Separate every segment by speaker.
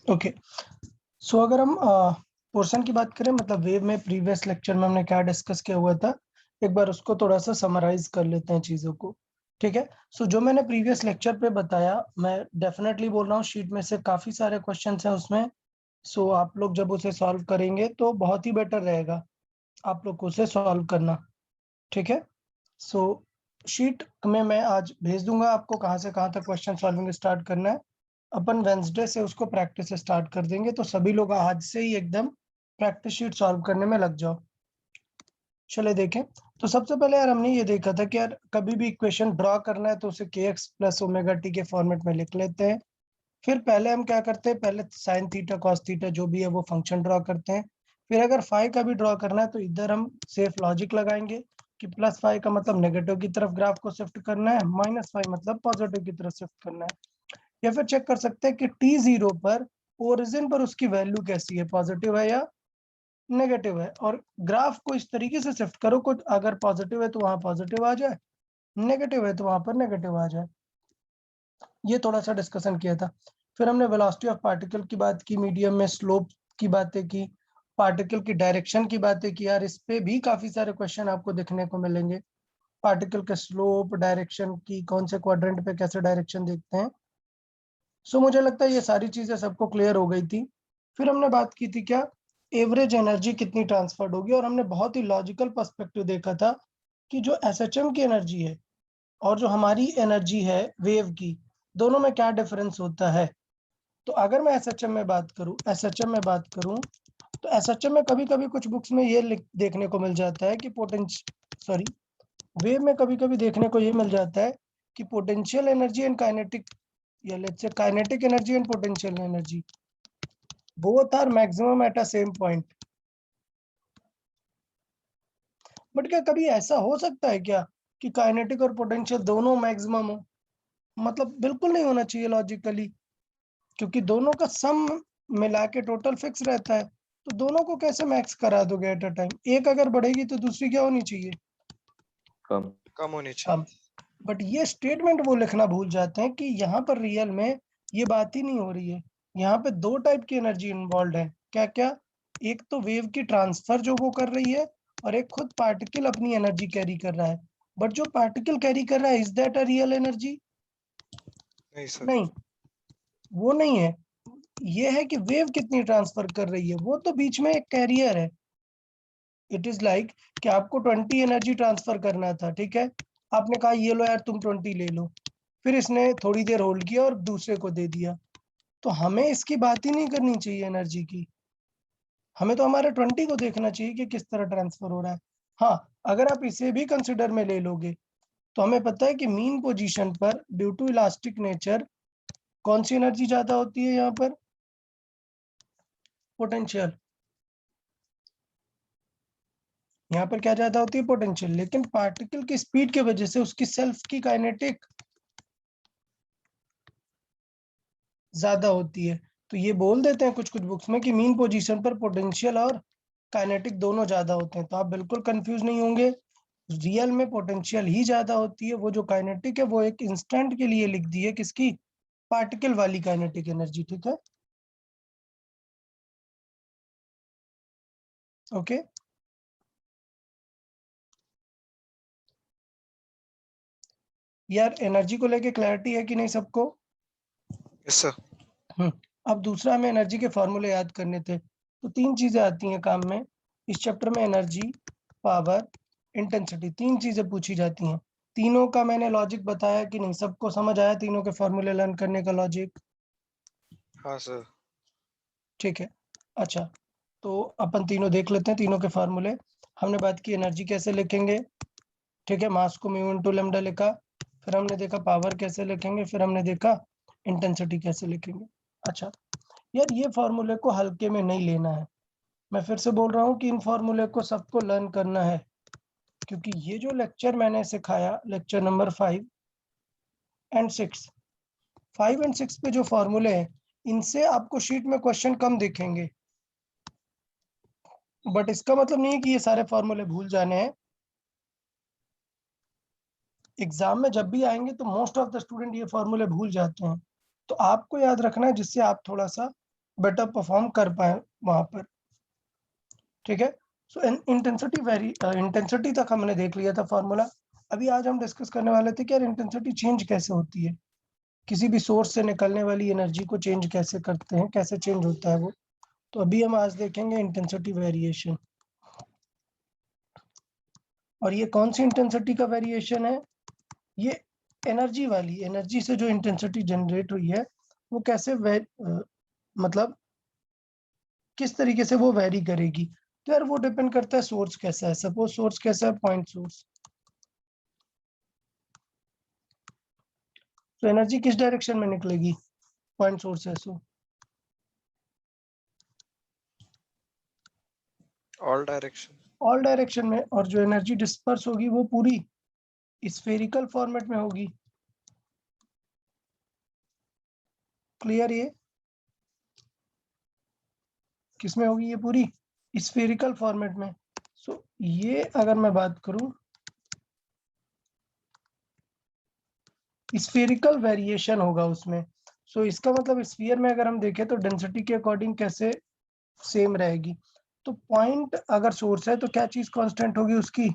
Speaker 1: Okay, सो अगर हम portion की बात करें, मतलब वेव में प्रीवियस लेक्चर में हमने क्या डिस्कस किया हुआ था, एक बार उसको थोड़ा सा समराइज कर लेते हैं चीज़ों को। ठीक है, सो जो मैंने प्रीवियस लेक्चर पे बताया, मैं डेफिनेटली बोल रहा हूँ शीट में से काफ़ी सारे क्वेश्चन हैं उसमें। सो आप लोग जब उसे सॉल्व करेंगे तो बहुत ही बेटर रहेगा आप लोग को उसे सॉल्व करना। ठीक है, सो शीट में मैं आज भेज दूंगा आपको कहाँ से कहाँ तक क्वेश्चन सॉल्विंग स्टार्ट करना है। अपन वेंसडे से उसको प्रैक्टिस से स्टार्ट कर देंगे, तो सभी लोग आज से ही एकदम प्रैक्टिस शीट सॉल्व करने में लग जाओ। चले देखें, तो सबसे पहले यार हमने ये देखा था कि यार कभी भी इक्वेशन ड्रॉ करना है तो उसे kx प्लस ओमेगा टी के फॉर्मेट में लिख लेते हैं। फिर पहले हम क्या करते हैं, पहले साइन थीटा कॉस थीटा जो भी है वो फंक्शन ड्रॉ करते हैं। फिर अगर फाई का भी ड्रॉ करना है तो इधर हम सेफ लॉजिक लगाएंगे कि प्लस फाई का मतलब नेगेटिव की तरफ ग्राफ को शिफ्ट करना है, माइनस फाई मतलब पॉजिटिव की तरफ शिफ्ट करना है। या फिर चेक कर सकते हैं कि t0 पर ओरिजिन पर उसकी वैल्यू कैसी है, पॉजिटिव है या नेगेटिव है, और ग्राफ को इस तरीके से शिफ्ट करो कुछ अगर पॉजिटिव है तो वहां पॉजिटिव आ जाए, नेगेटिव है तो वहां पर नेगेटिव आ जाए। ये थोड़ा सा डिस्कशन किया था। फिर हमने वेलोसिटी ऑफ पार्टिकल की बात की, मीडियम में स्लोप की बातें की, पार्टिकल की डायरेक्शन की बातें की। यार इस पे भी काफी सारे क्वेश्चन आपको देखने को मिलेंगे, पार्टिकल के स्लोप डायरेक्शन की, कौन से क्वाड्रेंट पे कैसे डायरेक्शन देखते हैं। सो मुझे लगता है ये सारी चीजें सबको क्लियर हो गई थी। फिर हमने बात की थी क्या, एवरेज एनर्जी कितनी ट्रांसफर्ड होगी, और हमने बहुत ही लॉजिकल पर्सपेक्टिव देखा था कि जो एसएचएम की एनर्जी है और जो हमारी एनर्जी है वेव की, दोनों में क्या डिफरेंस होता है। तो अगर मैं एसएचएम में बात करूं, तो एसएचएम में कभी कभी कुछ बुक्स में ये देखने को मिल जाता है कि सॉरी, वेव में कभी कभी देखने को ये मिल जाता है कि पोटेंशियल एनर्जी एंड काइनेटिक, या let's say kinetic energy and potential energy both are maximum at a same point. But क्या कभी ऐसा हो सकता है क्या कि काइनेटिक और पोटेंशियल दोनों मैक्सिमम हो? मतलब बिल्कुल नहीं होना चाहिए लॉजिकली, क्योंकि दोनों का सम मिला के टोटल फिक्स रहता है। तो दोनों को कैसे मैक्स करा दोगे एट अ टाइम, एक अगर बढ़ेगी तो दूसरी क्या होनी चाहिए,
Speaker 2: कम
Speaker 3: कम होनी
Speaker 1: कम।
Speaker 3: चाहिए।
Speaker 1: बट ये स्टेटमेंट वो लिखना भूल जाते हैं कि यहाँ पर रियल में ये बात ही नहीं हो रही है। यहाँ पे दो टाइप की एनर्जी इन्वॉल्व है, क्या क्या, एक तो वेव की ट्रांसफर जो वो कर रही है, और एक खुद पार्टिकल अपनी एनर्जी कैरी कर रहा है। बट जो पार्टिकल कैरी कर रहा है, is that a real energy?
Speaker 3: नहीं सर।
Speaker 1: नहीं, वो नहीं है। ये है कि वेव कितनी ट्रांसफर कर रही है, वो तो बीच में एक कैरियर है। इट इज लाइक कि आपको 20 एनर्जी ट्रांसफर करना था, ठीक है, आपने कहा ये लो यार तुम 20 ले लो, फिर इसने थोड़ी देर होल्ड किया और दूसरे को दे दिया। तो हमें इसकी बात ही नहीं करनी चाहिए एनर्जी की, हमें तो हमारे 20 को देखना चाहिए कि किस तरह ट्रांसफर हो रहा है। हाँ, अगर आप इसे भी कंसिडर में ले लोगे तो हमें पता है कि मीन पोजीशन पर ड्यू टू इलास्टिक नेचर कौन सी एनर्जी ज्यादा होती है, यहाँ पर पोटेंशियल। यहाँ पर क्या ज्यादा होती है, पोटेंशियल। लेकिन पार्टिकल की स्पीड की वजह से उसकी सेल्फ की काइनेटिक ज्यादा होती है। तो ये बोल देते हैं कुछ कुछ बुक्स में कि मीन पोजीशन पर पोटेंशियल और काइनेटिक दोनों ज्यादा होते हैं। तो आप बिल्कुल कंफ्यूज नहीं होंगे, रियल में पोटेंशियल ही ज्यादा होती है। वो जो काइनेटिक है वो एक इंस्टेंट के लिए लिख दी है, किसकी, पार्टिकल वाली काइनेटिक एनर्जी। ठीक है, ओके। यार एनर्जी को लेके क्लैरिटी है कि नहीं सबको?
Speaker 3: Yes sir.
Speaker 1: अब दूसरा हमें एनर्जी के फॉर्मूले याद करने थे, तो तीन चीजें आती हैं काम में इस चैप्टर में, एनर्जी, पावर, इंटेंसिटी, तीन चीजें पूछी जाती हैं। तीनों का मैंने लॉजिक बताया कि नहीं, सबको समझ आया तीनों के फॉर्मूले लर्न करने का लॉजिक?
Speaker 3: हाँ सर।
Speaker 1: ठीक है, अच्छा, तो अपन तीनों देख लेते हैं तीनों के फॉर्मूले। हमने बात की एनर्जी कैसे लिखेंगे, ठीक है, मास को म्यू इनटू लैम्डा लिखा। फिर हमने देखा पावर कैसे लिखेंगे, फिर हमने देखा इंटेंसिटी कैसे लिखेंगे। अच्छा यार, ये फॉर्मूले को हल्के में नहीं लेना है। मैं फिर से बोल रहा हूँ कि इन फॉर्मूले को सबको लर्न करना है, क्योंकि ये जो लेक्चर मैंने सिखाया, लेक्चर नंबर 5 एंड 6, 5 एंड 6 पे जो फॉर्मूले हैं, इनसे आपको शीट में क्वेश्चन कम दिखेंगे। बट इसका मतलब नहीं है कि ये सारे फॉर्मूले भूल जाने हैं। एग्जाम में जब भी आएंगे तो मोस्ट ऑफ द स्टूडेंट ये फॉर्मूले भूल जाते हैं। तो आपको याद रखना है जिससे आप थोड़ा सा बेटर परफॉर्म कर पाए वहां पर। ठीक है, सो इंटेंसिटी तक हमने देख लिया था फॉर्मूला। अभी आज हम डिस्कस करने वाले थे कि यार इंटेंसिटी चेंज कैसे होती है, किसी भी सोर्स से निकलने वाली एनर्जी को चेंज कैसे करते हैं, कैसे चेंज होता है वो। तो अभी हम आज देखेंगे इंटेंसिटी वेरिएशन। और ये कौन सी इंटेंसिटी का वेरिएशन है? ये एनर्जी वाली, एनर्जी से जो इंटेंसिटी जनरेट हुई है वो कैसे मतलब किस तरीके से वो वेरी करेगी। तो यार वो डिपेंड करता है सोर्स कैसा है। सपोज सोर्स कैसा है, पॉइंट सोर्स, तो एनर्जी किस डायरेक्शन में निकलेगी पॉइंट सोर्स है so
Speaker 3: all direction.
Speaker 1: All direction में। और जो एनर्जी डिस्पर्स होगी वो पूरी स्फेरिकल फॉर्मेट में होगी। क्लियर? ये किसमें होगी? ये पूरी स्फेरिकल फॉर्मेट में। सो ये अगर मैं बात करूं, स्फेरिकल वेरिएशन होगा उसमें। सो इसका मतलब स्फीयर में अगर हम देखें तो डेंसिटी के अकॉर्डिंग कैसे सेम रहेगी। तो पॉइंट अगर सोर्स है तो क्या चीज कांस्टेंट होगी? उसकी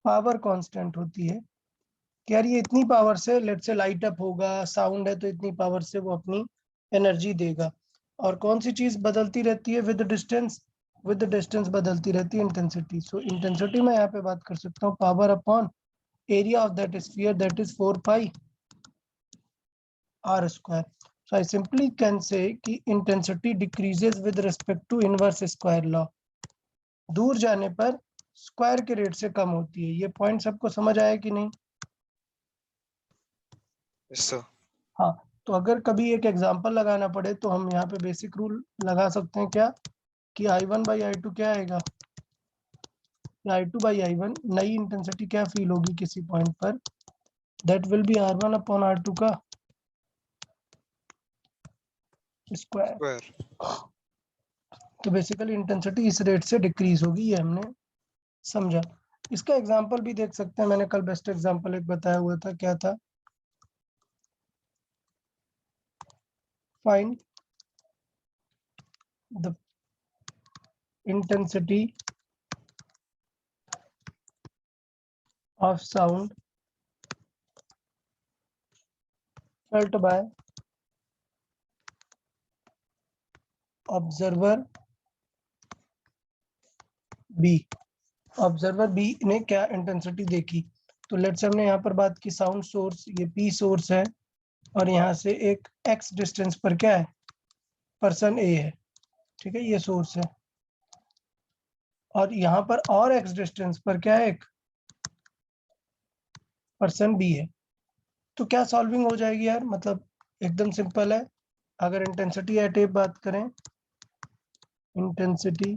Speaker 1: पावर कांस्टेंट होती है कि यार ये इतनी पावर से, लेट से लाइट अप होगा, साउंड है तो इतनी पावर से वो अपनी एनर्जी देगा। और कौन सी चीज बदलती रहती है विद डिस्टेंस? विद डिस्टेंस बदलती रहती है इंटेंसिटी। सो इंटेंसिटी में यहाँ पे बात कर सकता हूँ power upon area of that sphere, that is 4 pi r square. So I simply can say कि intensity decreases with respect to inverse square law. दूर जाने पर स्क्वायर के रेट से कम होती है। ये पॉइंट सबको समझ आया कि नहीं?
Speaker 3: Yes sir.
Speaker 1: हाँ, तो अगर कभी एक एग्जांपल लगाना पड़े तो हम यहाँ पे बेसिक रूल लगा सकते हैं क्या, कि I1 बाई I2 क्या आएगा, I2 बाई I1 नई इंटेंसिटी क्या फील होगी किसी पॉइंट पर, that will be R1 upon R2 का स्क्वायर।
Speaker 3: स्क्वायर।
Speaker 1: तो बेसिकली इंटेंसिटी इस रेट से डिक्रीज होगी, ये हमने समझा। इसका एग्जांपल भी देख सकते हैं, मैंने कल बेस्ट एग्जांपल एक बताया हुआ था, क्या था? Find the intensity of sound felt by observer B. Observer B ने क्या इंटेंसिटी देखी? तो लेट्स हमने यहाँ पर बात की साउंड सोर्स, ये पी सोर्स है, और यहाँ से एक एक्स डिस्टेंस पर क्या है, पर्सन ए है। ठीक है, ये सोर्स है। और यहाँ पर और एक्स डिस्टेंस पर क्या है, एक पर्सन बी है। तो क्या सॉल्विंग हो जाएगी यार? मतलब एकदम सिंपल है। अगर इंटेंसिटी एट ए बात करें, intensity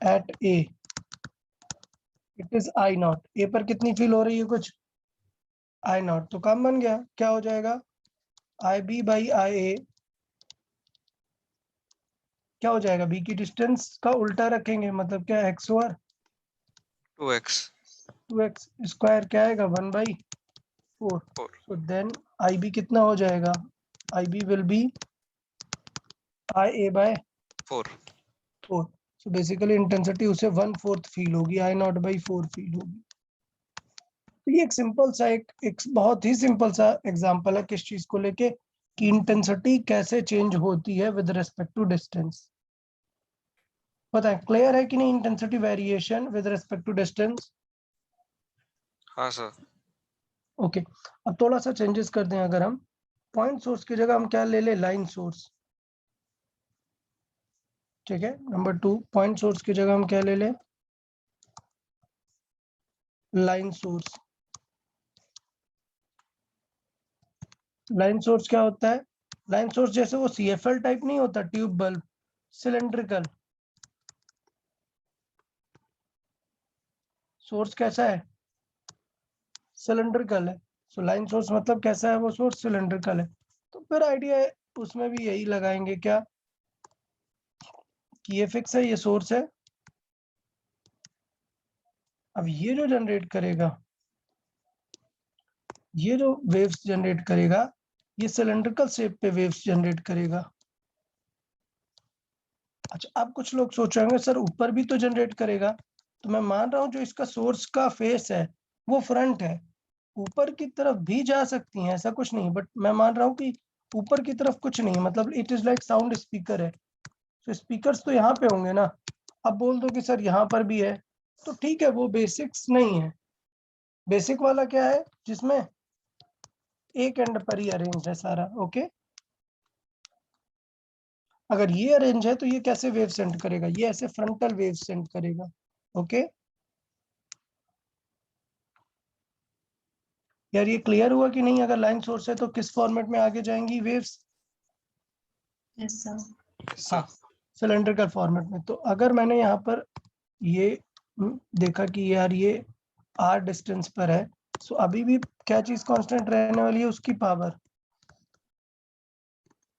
Speaker 1: at A it is I naught. A पर कितनी फील हो रही है? कुछ आई नॉट। तो काम बन गया। क्या हो जाएगा? आई बी बाई आई ए क्या हो जाएगा? बी की डिस्टेंस का उल्टा रखेंगे, मतलब क्या, x over
Speaker 3: 2x।
Speaker 1: 2x square क्या आएगा? 1/4।
Speaker 3: 4।
Speaker 1: सो देन आई बी कितना हो जाएगा? I B will be I A by
Speaker 3: 4।
Speaker 1: 4। So basically intensity उसे 1/4 फील होगी, आई नॉट बाई 4 फील होगी। तो ये एक सिंपल सा एक बहुत ही सिंपल सा एग्जांपल है किस चीज को लेके, कि इंटेंसिटी कैसे चेंज होती है विद रिस्पेक्ट टू डिस्टेंस। पता है, क्लियर है कि नहीं? Intensity variation with respect to distance.
Speaker 3: हाँ सर।
Speaker 1: ओके, अब थोड़ा सा चेंजेस कर दें। अगर हम पॉइंट सोर्स की जगह हम क्या ले ले, लाइन सोर्स। ठीक है, नंबर 2, पॉइंट सोर्स की जगह हम क्या ले ले, लाइन सोर्स। लाइन सोर्स क्या होता है? लाइन सोर्स जैसे वो CFL टाइप नहीं होता, ट्यूब बल्ब, सिलेंड्रिकल। सोर्स कैसा है? सिलेंड्रिकल है। सो लाइन सोर्स मतलब कैसा है वो सोर्स? सिलेंड्रिकल है। तो फिर आइडिया उसमें भी यही लगाएंगे क्या, कि ये फिक्स है, ये सोर्स है। अब ये जो जनरेट करेगा, ये जो वेव्स जनरेट करेगा, ये सिलेंड्रिकल शेप पे वेव्स जनरेट करेगा। अच्छा, अब कुछ लोग सोच रहे होंगे सर ऊपर भी तो जनरेट करेगा, तो मैं मान रहा हूँ जो इसका सोर्स का फेस है वो फ्रंट है, ऊपर की तरफ भी जा सकती हैं, ऐसा कुछ नहीं, बट मैं मान रहा हूँ कि ऊपर की तरफ कुछ नहीं, मतलब it is like sound speaker है, तो स्पीकर्स तो यहाँ पे होंगे ना। अब बोल दो कि सर यहाँ पर भी है, तो ठीक है, वो बेसिक्स नहीं है। बेसिक वाला क्या है, जिसमें एक एंड पर ही अरेंज है सारा। ओके, अगर ये अरेंज है तो ये कैसे वेव सेंड करेगा, ये ऐसे फ्रंटल वेव सेंड करेगा। ओके यार, ये क्लियर हुआ कि नहीं? अगर लाइन सोर्स है तो किस फॉर्मेट में आगे जाएंगी वेव्स?
Speaker 2: Yes sir.
Speaker 1: हाँ, सिलेंड्रिकल फॉर्मेट में। तो अगर मैंने यहाँ पर ये देखा कि यार ये r डिस्टेंस पर है, सो अभी भी क्या चीज कांस्टेंट रहने वाली है, उसकी पावर।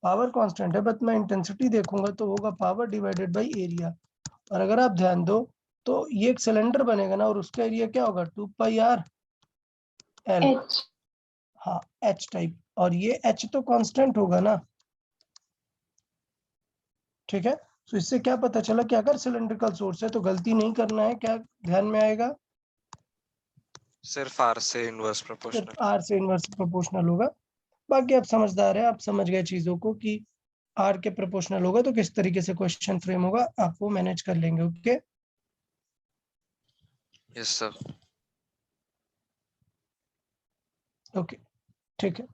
Speaker 1: पावर कांस्टेंट है, बट मैं इंटेंसिटी देखूंगा तो होगा पावर डिवाइडेड बाय एरिया। और अगर आप ध्यान दो तो ये एक सिलेंडर बनेगा ना, और उसका एरिया क्या होगा, 2πr l।
Speaker 2: एच।
Speaker 1: हाँ, h टाइप, और ये h तो कांस्टेंट होगा ना। ठीक है, तो इससे क्या पता चला कि अगर सिलेंड्रिकल सोर्स है तो गलती नहीं करना है, क्या ध्यान में आएगा?
Speaker 3: सिर्फ आर से इनवर्स
Speaker 1: सिर्फ
Speaker 3: प्रोपोर्शनल।
Speaker 1: r से इनवर्स प्रोपोर्शनल होगा। बाकी आप समझदार है, आप समझ गए चीजों को कि r के प्रोपोर्शनल होगा तो किस तरीके से क्वेश्चन फ्रेम होगा, आप वो मैनेज कर लेंगे। Okay
Speaker 3: yes sir.
Speaker 1: ओके, ठीक है,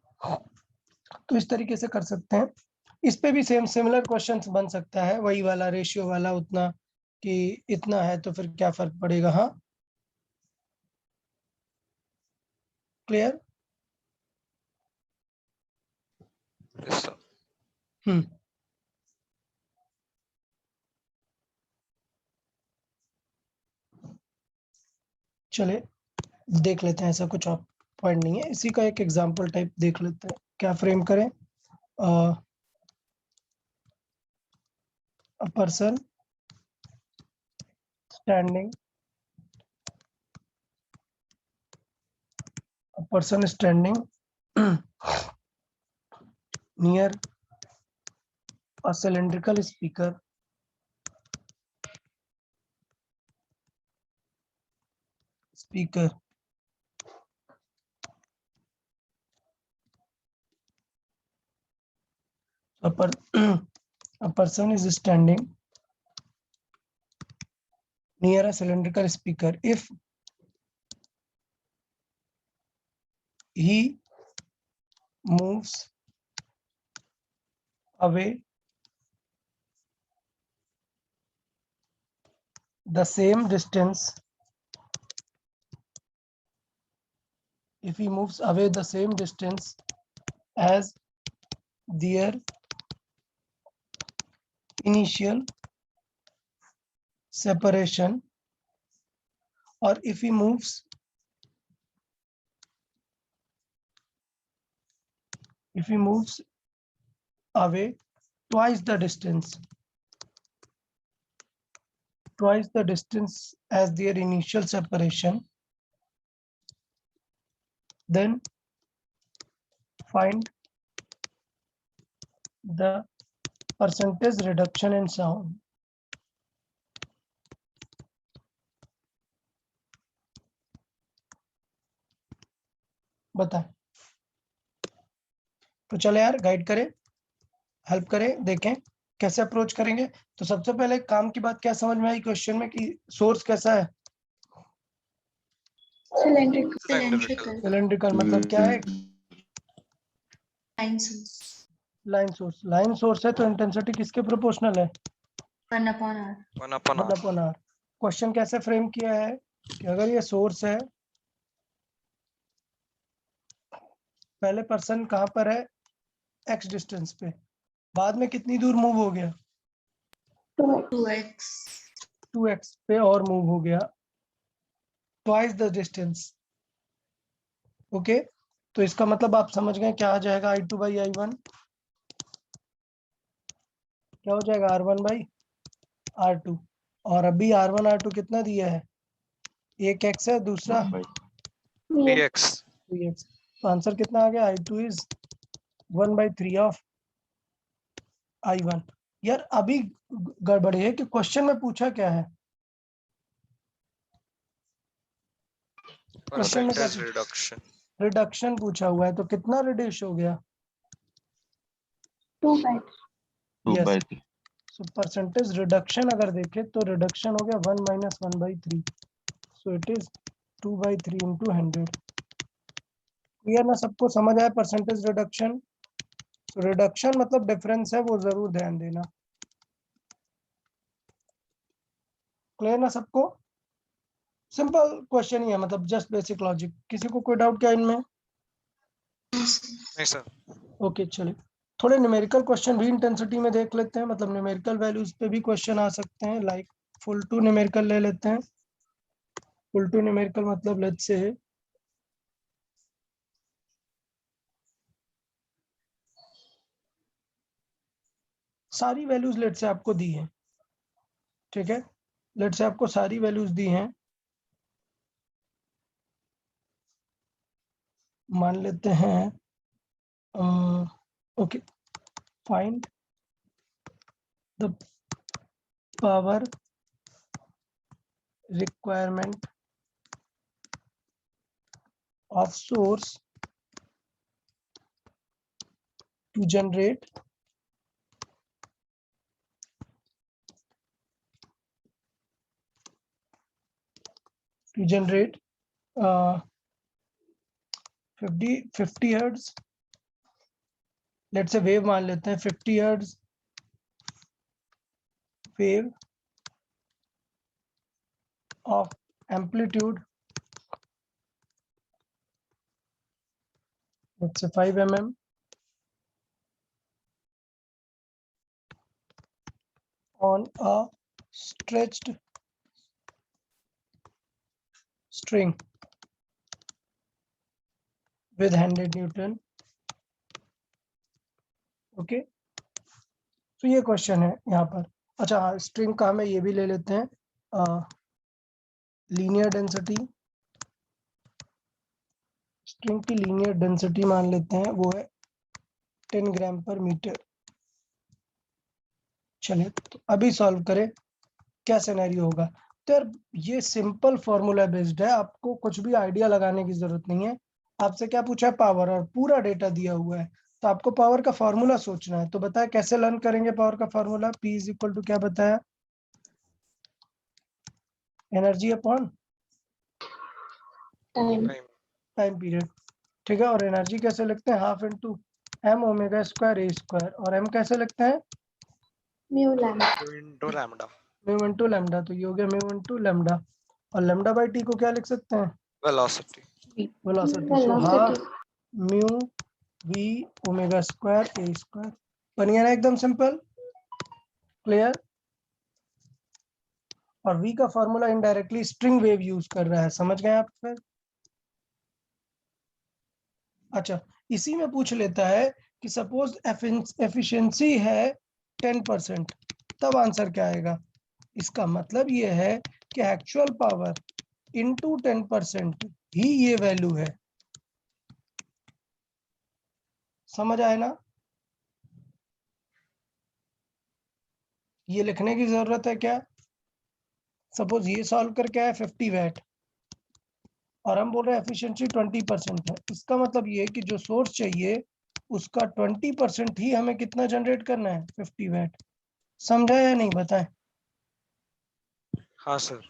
Speaker 1: तो इस तरीके से कर सकते हैं। इस पे भी सेम सिमिलर क्वेश्चंस बन सकता है, वही वाला रेशियो वाला, उतना कि इतना है तो फिर क्या फर्क पड़ेगा। हाँ, क्लियर?
Speaker 3: Yes sir.
Speaker 1: चले देख लेते हैं, ऐसा कुछ आप पॉइंट नहीं है, इसी का एक एग्जांपल टाइप देख लेते हैं। क्या फ्रेम करें? a person standing near a cylindrical speaker a person is standing near a cylindrical speaker. If he moves away the same distance, as their initial separation, or if he moves away twice the distance as their initial separation, then find the percentage reduction in sound. बताएं। तो चले यार, guide करें, help करें, देखें कैसे approach करेंगे। तो सबसे पहले काम की बात क्या समझ में आई क्वेश्चन में, कि सोर्स कैसा है?
Speaker 3: सिलेंड्रिकल।
Speaker 1: सिलेंड्रिकल मतलब क्या है? लाइन सोर्स है, तो इंटेंसिटी किसके प्रोपोर्शनल है?
Speaker 2: 1 upon r।
Speaker 3: 1 upon r।
Speaker 1: 1 upon r। Question कैसे फ्रेम किया है कि अगर ये सोर्स है, पहले पर्सन कहाँ पर है, x डिस्टेंस पे, बाद में कितनी दूर मूव हो गया,
Speaker 2: 2x।
Speaker 1: 2x पे और मूव हो गया, ट्वाइस द डिस्टेंस। ओके, तो इसका मतलब आप समझ गए क्या आ जाएगा, I2 बाई I1 क्या हो जाएगा, R1 बाई R2। और अभी R1 R2 कितना दिया है, एक x है, दूसरा
Speaker 3: 3x।
Speaker 1: 3x। तो आंसर कितना आ गया, I2 इज 1/3 ऑफ I1। यार अभी गड़बड़ी है कि क्वेश्चन में पूछा क्या है, क्वेश्चन में क्या
Speaker 3: Percentage reduction.
Speaker 1: रिडक्शन पूछा हुआ है, तो कितना रिड्यूस हो गया?
Speaker 2: 2/3.
Speaker 4: 2/3.
Speaker 1: सो परसेंटेज रिडक्शन अगर देखें तो रिडक्शन हो गया 1 - 1/3, so it is 2/3 into 100। Clear ना, सबको समझ आया परसेंटेज रिडक्शन? रिडक्शन मतलब डिफरेंस है, वो जरूर ध्यान देना। क्लियर ना सबको? सिंपल क्वेश्चन ही है, मतलब जस्ट बेसिक लॉजिक। किसी को कोई डाउट क्या इनमें?
Speaker 3: नहीं सर।
Speaker 1: ओके चलिए, थोड़े न्यूमेरिकल क्वेश्चन भी इंटेंसिटी में देख लेते हैं, मतलब न्यूमेरिकल वैल्यूज पे भी क्वेश्चन आ सकते हैं। लाइक फुल टू न्यूमेरिकल ले लेते हैं। फुल टू न्यूमेरिकल मतलब लेट्स से सारी वैल्यूज लेट से आपको दी है, ठीक है, लेट से आपको सारी वैल्यूज दी हैं। मान लेते हैं okay, find the power requirement of source to generate uh, 50 hertz, let's say wave मान लेते हैं 50 hertz wave of amplitude let's say 5 mm on a stretched string with 100 Newton। Okay, तो ये क्वेश्चन है यहाँ पर। अच्छा हाँ, स्ट्रिंग का हमें ये भी ले लेते हैं, लीनियर डेंसिटी। स्ट्रिंग की लीनियर डेंसिटी मान लेते हैं, वो है 10 ग्राम पर मीटर। चलिए तो अभी सॉल्व करें, क्या सिनेरियो होगा। तो यार ये सिंपल फॉर्मूला बेस्ड है, आपको कुछ भी आइडिया लगाने की जरूरत नहीं है। आपसे क्या पूछा है? पावर, और पूरा डेटा दिया हुआ है, तो आपको पावर का फॉर्मूला सोचना है। तो बताया कैसे लर्न करेंगे पावर का formula? P is equal to क्या बताया? Energy upon
Speaker 2: Time.
Speaker 3: Time.
Speaker 1: Time period, ठीक है। और एनर्जी कैसे लिखते हैं? Half into m omega square a square. और m कैसे लिखते हैं?
Speaker 2: Mu lambda.
Speaker 3: Into lambda.
Speaker 1: Mu into lambda. तो ये हो गया म्यू इंटू लैम्डा, और लैम्डा बाई टी को क्या लिख सकते हैं?
Speaker 3: Velocity.
Speaker 1: Velocity. So half mu v omega square a square. बन गया ना एकदम सिंपल? क्लियर? और v का formula indirectly string wave use कर रहा है, समझ गए आप फिर? अच्छा, इसी में पूछ लेता है कि सपोज एफिशिएंसी है 10%, तब आंसर क्या आएगा? इसका मतलब ये है कि एक्चुअल पावर इंटू 10% ही ये वैल्यू है। समझ आए ना? ये लिखने की जरूरत है क्या? सपोज ये सॉल्व करके आया 50 वैट, और हम बोल रहे हैं एफिशिएंसी 20% है। इसका मतलब ये है कि जो सोर्स चाहिए उसका 20% ही हमें कितना जनरेट करना है? 50 वैट। समझा या नहीं, बताएं?
Speaker 3: हाँ सर।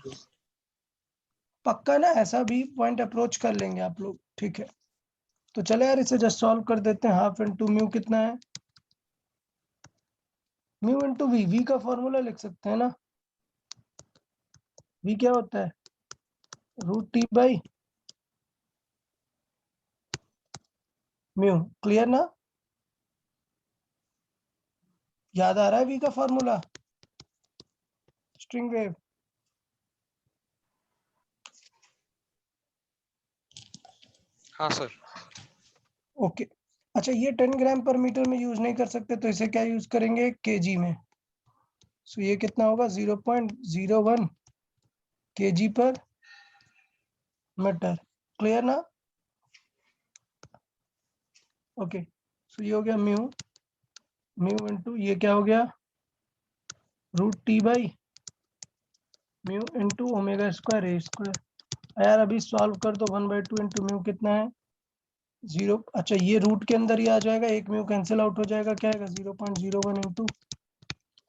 Speaker 1: पक्का ना? ऐसा भी पॉइंट अप्रोच कर लेंगे आप लोग, ठीक है। तो चले यार इसे जस्ट सॉल्व कर देते हैं। हाफ इंटू म्यू कितना है? म्यू इंटू वी, वी का फॉर्मूला लिख सकते हैं ना? वी क्या होता है? Root T by mu. Clear ना? याद आ रहा है वी का फॉर्मूला? String wave.
Speaker 3: हाँ सर।
Speaker 1: ओके, अच्छा ये 10 ग्राम पर मीटर में यूज नहीं कर सकते, तो इसे क्या यूज करेंगे? केजी में। सो ये कितना होगा? 0.01 केजी पर मीटर। क्लियर ना? ओके, सो ये हो गया म्यू इंटू ये क्या हो गया root T by mu into omega square A square. यार अभी सॉल्व कर दो 1/2 इंटू म्यू कितना है 0। अच्छा ये रूट के अंदर ही आ जाएगा, एक म्यू कैंसिल आउट हो जाएगा, क्या आएगा 0.01 इंटू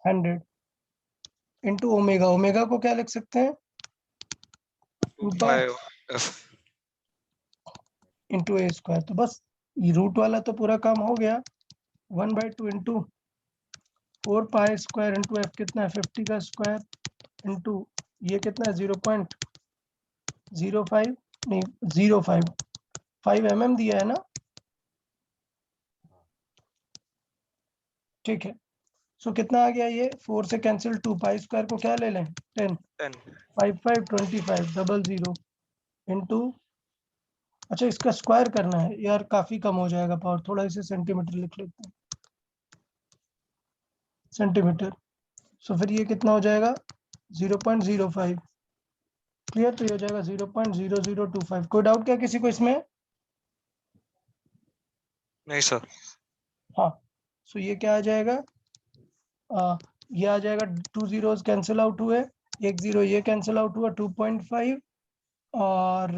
Speaker 1: 100 इंटू ओमेगा। ओमेगा को क्या लिख सकते हैं 2 पाई
Speaker 3: 2πf
Speaker 1: इंटू ए स्क्वायर। तो बस ये रूट वाला तो पूरा काम हो गया। 1/2 into 4 pi square into F कितना है 50 का स्क्वायर इंटू ये कितना है 0.05 नहीं 5 mm दिया है ना, ठीक है। सो कितना आ गया ये 4 से कैंसिल 2 पाई स्क्वायर को क्या ले लें 10
Speaker 3: 10
Speaker 1: 5 5 25 00 इंटू अच्छा इसका स्क्वायर करना है यार, काफी कम हो जाएगा पावर, थोड़ा इसे सेंटीमीटर लिख लेते हैं सेंटीमीटर। सो फिर ये कितना हो जाएगा 0.05 क्लियर। तो ये हो जाएगा 0.0025। कोई डाउट क्या किसी को इसमें?
Speaker 3: नहीं सर।
Speaker 1: हाँ सो ये क्या आ जाएगा ये आ जाएगा 2 zeros कैंसिल आउट हुए, 1 0 ये कैंसिल आउट हुआ 2.5 और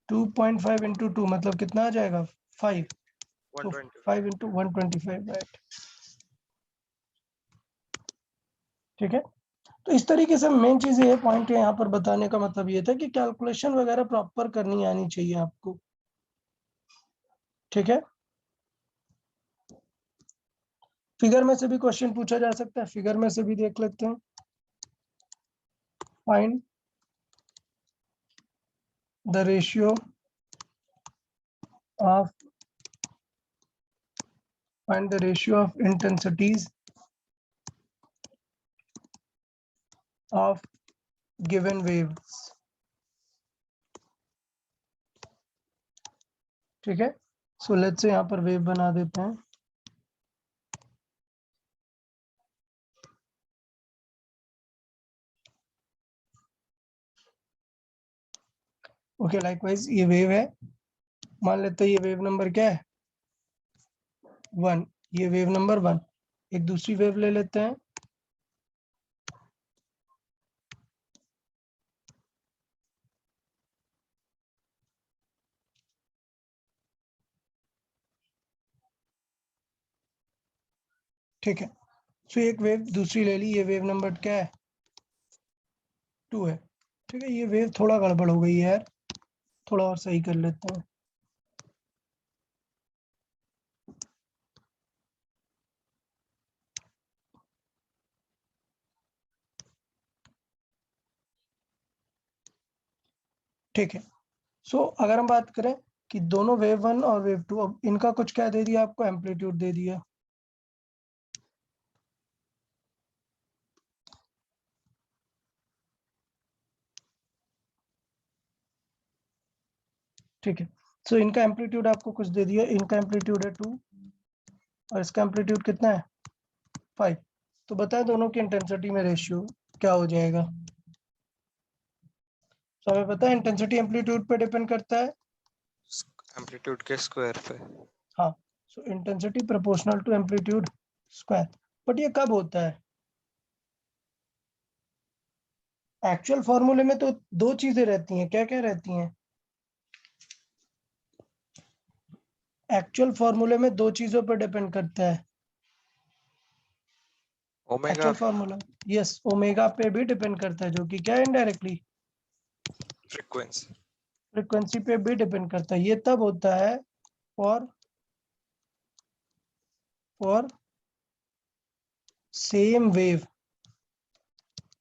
Speaker 1: 2.5 इंटू 2 मतलब कितना आ जाएगा 5। तो
Speaker 3: 125
Speaker 1: 5 इंटू 125 राइट, ठीक है। तो इस तरीके से मेन चीज ये पॉइंट है यहाँ पर बताने का मतलब ये था कि कैलकुलेशन वगैरह प्रॉपर करनी आनी चाहिए आपको, ठीक है। फिगर में से भी क्वेश्चन पूछा जा सकता है, फिगर में से भी देख लेते हैं। Find the ratio of intensities of given waves, ठीक है। सो लेट्स से यहाँ पर वेव बना देते हैं। ओके लाइकवाइज ये वेव है, मान लेते हैं ये वेव नंबर क्या है 1, ये वेव नंबर 1। एक दूसरी वेव ले लेते हैं, ठीक है। सो एक वेव दूसरी ले ली, ये वेव नंबर क्या है 2 है, ठीक है। ये वेव थोड़ा गड़बड़ हो गई है यार, थोड़ा और सही कर लेते हैं। ठीक है। सो अगर हम बात करें कि दोनों वेव 1 और वेव 2, अब इनका कुछ क्या दे दिया आपको एम्पलीट्यूड दे दिया, ठीक है। सो इनका एम्पलीट्यूड आपको कुछ दे दिया, इनका एम्पलीट्यूड है 2 और इसका एम्पलीट्यूड कितना है 5। तो बताएं दोनों की इंटेंसिटी में रेशियो क्या हो जाएगा। तो हमें पता है इंटेंसिटी एम्पलीट्यूड पे डिपेंड करता है,
Speaker 3: एम्पलीट्यूड के स्क्वायर पे।
Speaker 1: हाँ। So intensity proportional to amplitude square. But ये कब होता है एक्चुअल फॉर्मूले में? तो दो चीजें रहती हैं, क्या क्या रहती हैं एक्चुअल फॉर्मूले में? दो चीजों पर डिपेंड करता है
Speaker 3: omega
Speaker 1: actual formula. Yes omega पे भी डिपेंड करता है, जो कि क्या इनडायरेक्टली
Speaker 3: फ्रीक्वेंसी।
Speaker 1: फ्रीक्वेंसी पे भी डिपेंड करता है। ये तब होता है फॉर सेम वेव,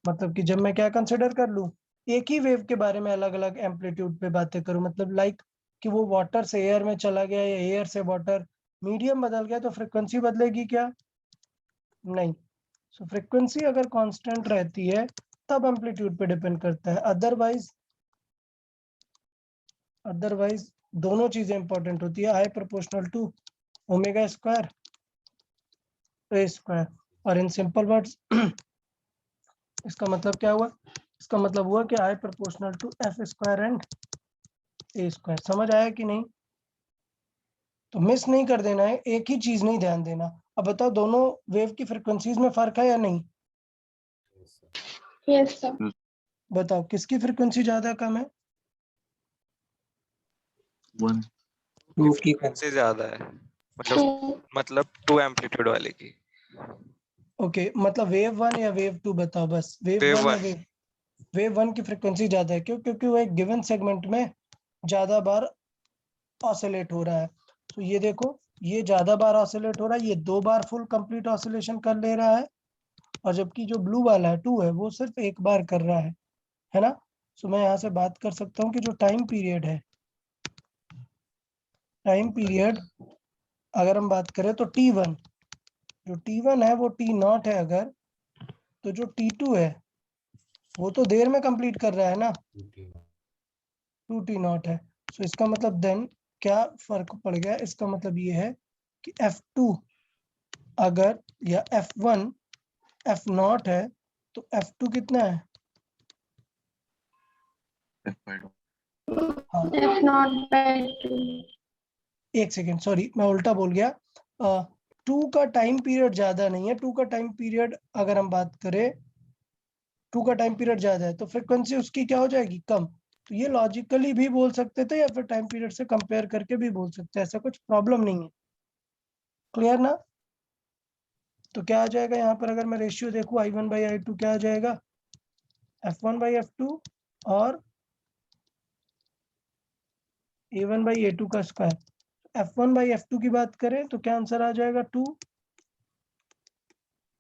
Speaker 1: मतलब कि जब मैं क्या कंसिडर कर लूं एक ही वेव के बारे में अलग अलग एम्पलीट्यूड पे बातें करूं, मतलब लाइक कि वो वाटर से एयर में चला गया या एयर से वाटर, मीडियम बदल गया तो फ्रीक्वेंसी बदलेगी क्या? नहीं। सो फ्रीक्वेंसी अगर कांस्टेंट रहती है तब एम्पलीट्यूड पे डिपेंड करता है, अदरवाइज दोनों चीजें इंपॉर्टेंट होती है, I proportional to omega square A square. और इन सिंपल वर्ड्स इसका मतलब क्या हुआ, इसका मतलब हुआ कि I proportional to f square and A square. समझ आया कि नहीं? तो मिस नहीं कर देना है, एक ही चीज नहीं ध्यान देना। अब बताओ दोनों वेव की फ्रिक्वेंसीज में फर्क है या नहीं?
Speaker 2: Yes sir.
Speaker 1: बताओ किसकी फ्रिक्वेंसी ज्यादा कम है?
Speaker 4: 1
Speaker 3: की फ्रीक्वेंसी ज्यादा है, मतलब 2 एम्पलीट्यूड वाले की।
Speaker 1: ओके, मतलब वेव 1 या वेव 2 बताओ बस। वेव
Speaker 3: Wave
Speaker 1: 1 या
Speaker 3: one।
Speaker 1: वेव 1 की फ्रिक्वेंसी ज्यादा है, क्यों? क्योंकि वो एक गिवन सेगमेंट में ज्यादा बार ऑसिलेट हो रहा है। तो ये देखो, ये ज्यादा बार ऑसिलेट हो रहा है, ये 2 बार फुल कंप्लीट ऑसिलेशन कर ले रहा है, और जबकि जो ब्लू वाला है 2 है, वो सिर्फ एक बार कर रहा है ना? सो मैं यहाँ से बात कर सकता हूँ कि जो टाइम पीरियड है, टाइम पीरियड अगर हम बात करें तो T1, जो T1 है वो T0 है अगर, तो जो T2 है वो तो देर में कंप्लीट कर रहा है ना, 2T0 है। सो इसका मतलब देन क्या फर्क पड़ गया? इसका मतलब ये है कि F2 अगर या F1 F0 है, तो F2 कितना है? हाँ,
Speaker 2: F0/2।
Speaker 1: एक सेकेंड, सॉरी मैं उल्टा बोल गया। 2 का टाइम पीरियड ज्यादा नहीं है, 2 का टाइम पीरियड अगर हम बात करें, 2 का टाइम पीरियड ज्यादा है तो फ्रिक्वेंसी उसकी क्या हो जाएगी? कम। तो ये लॉजिकली भी बोल सकते थे या फिर टाइम पीरियड से कंपेयर करके भी बोल सकते हैं, ऐसा कुछ प्रॉब्लम नहीं है। क्लियर ना? तो क्या आ जाएगा यहाँ पर? अगर मैं रेशियो देखूं I1/I2 क्या आ जाएगा? F1/F2 और A1/A2 का स्क्वायर। F1/F2 की बात करें तो क्या आंसर आ जाएगा? 2।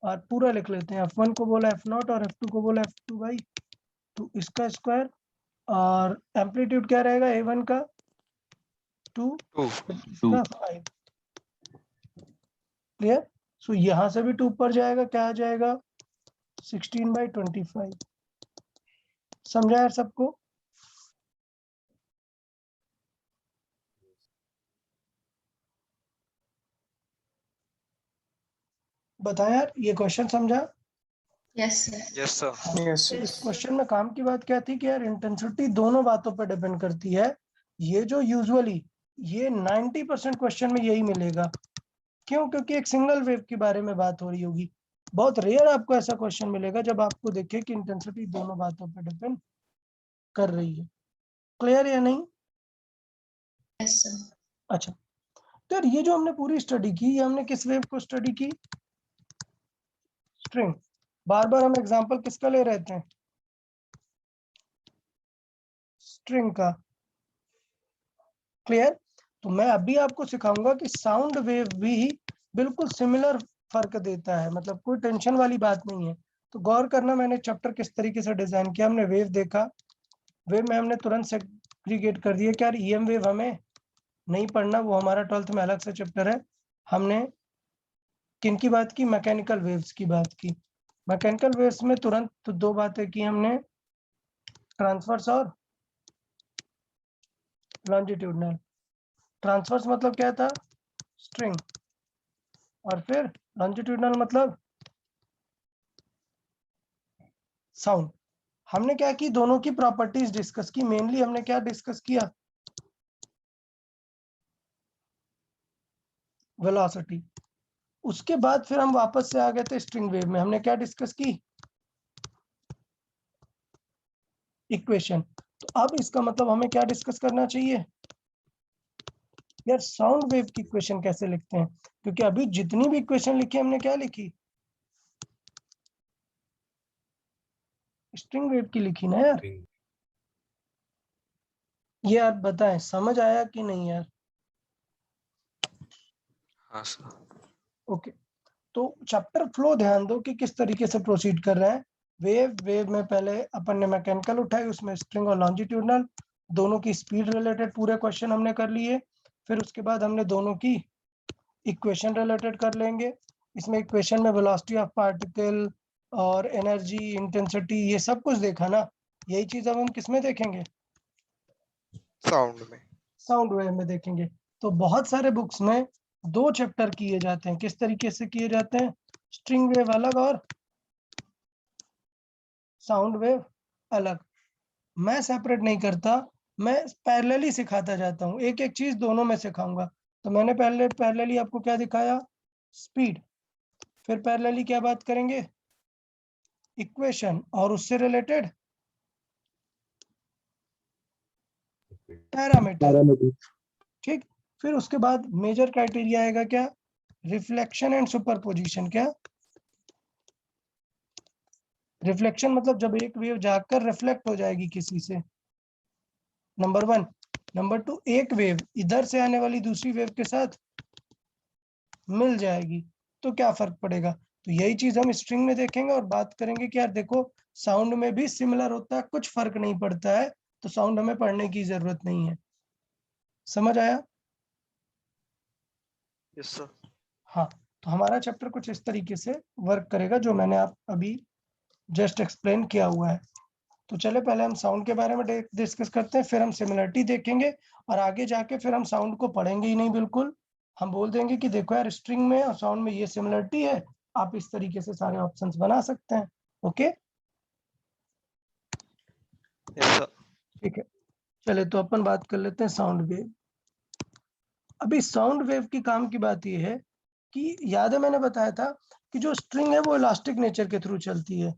Speaker 1: और पूरा लिख लेते हैं, F1 को बोला F0 और F2 को बोला F2/2, इसका स्क्वायर। और एम्पलीट्यूड क्या रहेगा A1 का? 2,
Speaker 3: 2।
Speaker 1: इसका 5। क्लियर? सो यहाँ से भी 2 ऊपर जाएगा, क्या आ जाएगा? 16/25। समझा यार सबको? बताया यार, ये क्वेश्चन समझा?
Speaker 2: Yes sir.
Speaker 3: Yes sir.
Speaker 4: Yes
Speaker 1: इस क्वेश्चन में काम की बात क्या थी कि यार इंटेंसिटी दोनों बातों पर डिपेंड करती है। ये जो यूजुअली ये 90% क्वेश्चन में यही मिलेगा। क्यों? क्योंकि एक सिंगल वेव के बारे में बात हो रही होगी। बहुत रेयर आपको ऐसा क्वेश्चन मिलेगा जब आपको देखे कि इंटेंसिटी दोनों बातों पर डिपेंड कर रही है। क्लियर या नहीं?
Speaker 2: Yes sir.
Speaker 1: अच्छा, तो यार ये जो हमने पूरी स्टडी की, ये हमने किस वेव को स्टडी की? स्ट्रिंग। बार बार हम एग्जांपल किसका ले रहे थे? स्ट्रिंग का। क्लियर? तो मैं अभी आपको सिखाऊंगा कि साउंड वेव भी बिल्कुल सिमिलर फर्क देता है, मतलब कोई टेंशन वाली बात नहीं है। तो गौर करना, मैंने चैप्टर किस तरीके से डिजाइन किया। हमने वेव देखा, वेव में हमने तुरंत सेग्रीगेट कर दिया कि यार ईएम वेव हमें नहीं पढ़ना, वो हमारा 12th में अलग से चैप्टर है। हमने किन की बात की? मैकेनिकल वेव्स की बात की। मैकेनिकल वेव्स में तुरंत तो 2 बातें की हमने, ट्रांसवर्स और लॉन्जिट्यूडनल। ट्रांसवर्स मतलब क्या था? स्ट्रिंग। और फिर लॉन्जिट्यूडनल मतलब साउंड। हमने क्या की? दोनों की प्रॉपर्टीज डिस्कस की। मेनली हमने क्या डिस्कस किया? वेलोसिटी। उसके बाद फिर हम वापस से आ गए थे स्ट्रिंग वेव में। हमने क्या डिस्कस की? इक्वेशन। तो अब इसका मतलब हमें क्या डिस्कस करना चाहिए? यार साउंड वेव की इक्वेशन कैसे लिखते हैं? क्योंकि अभी जितनी भी इक्वेशन लिखी हमने क्या लिखी? स्ट्रिंग वेव की लिखी ना यार। ये यार बताएं, समझ आया कि नहीं यार?
Speaker 3: हाँ सर।
Speaker 1: ओके, तो चैप्टर फ्लो ध्यान दो कि किस तरीके से प्रोसीड कर रहे हैं। वेव में पहले अपन ने मैकेनिकल उठाई, उसमें स्ट्रिंग और लॉन्जिट्यूडनल दोनों की स्पीड रिलेटेड पूरे क्वेश्चन हमने कर लिए। फिर उसके बाद हमने दोनों की इक्वेशन रिलेटेड कर लेंगे। इसमें इक्वेशन में वेलोसिटी ऑफ पार्टिकल और एनर्जी, इंटेंसिटी, ये सब कुछ देखा ना। यही चीज अब हम किस में देखेंगे?
Speaker 3: साउंड में।
Speaker 1: साउंड वेव में देखेंगे। तो बहुत सारे बुक्स में 2 चैप्टर किए जाते हैं। किस तरीके से किए जाते हैं? स्ट्रिंग वेव अलग और साउंड वेव अलग। मैं सेपरेट नहीं करता, मैं पैरेलली सिखाता जाता हूँ। एक एक चीज दोनों में सिखाऊंगा, तो मैंने पैरेलली आपको क्या दिखाया, स्पीड। फिर पैरेलली क्या बात करेंगे, इक्वेशन, और उससे रिलेटेड पैरामीटर। ठीक, फिर उसके बाद मेजर क्राइटेरिया आएगा क्या, रिफ्लेक्शन एंड सुपरपोजिशन। क्या रिफ्लेक्शन मतलब जब एक वेव जाकर रिफ्लेक्ट हो जाएगी किसी से, नंबर 1। नंबर 2, एक वेव इधर से आने वाली दूसरी वेव के साथ मिल जाएगी तो क्या फर्क पड़ेगा। तो यही चीज हम स्ट्रिंग में देखेंगे और बात करेंगे कि यार देखो साउंड में भी सिमिलर होता है, कुछ फर्क नहीं पड़ता है, तो साउंड हमें पढ़ने की जरूरत नहीं है। समझ आया?
Speaker 3: Yes sir.
Speaker 1: हाँ, तो हमारा चैप्टर कुछ इस तरीके से वर्क करेगा जो मैंने आप अभी जस्ट एक्सप्लेन किया हुआ है। तो चले पहले हम साउंड के बारे में डिस्कस करते हैं, फिर हम सिमिलरिटी देखेंगे, और आगे जाके फिर हम साउंड को पढ़ेंगे ही नहीं बिल्कुल। हम बोल देंगे कि देखो यार स्ट्रिंग में और साउंड में ये सिमिलरिटी है, आप इस तरीके से सारे ऑप्शंस बना सकते हैं। Okay,
Speaker 3: yes sir.
Speaker 1: ठीक है। चले तो अपन बात कर लेते हैं साउंड वेव। अभी साउंड वेव की काम की बात ये है कि याद है मैंने बताया था कि जो स्ट्रिंग है वो इलास्टिक नेचर के थ्रू चलती है,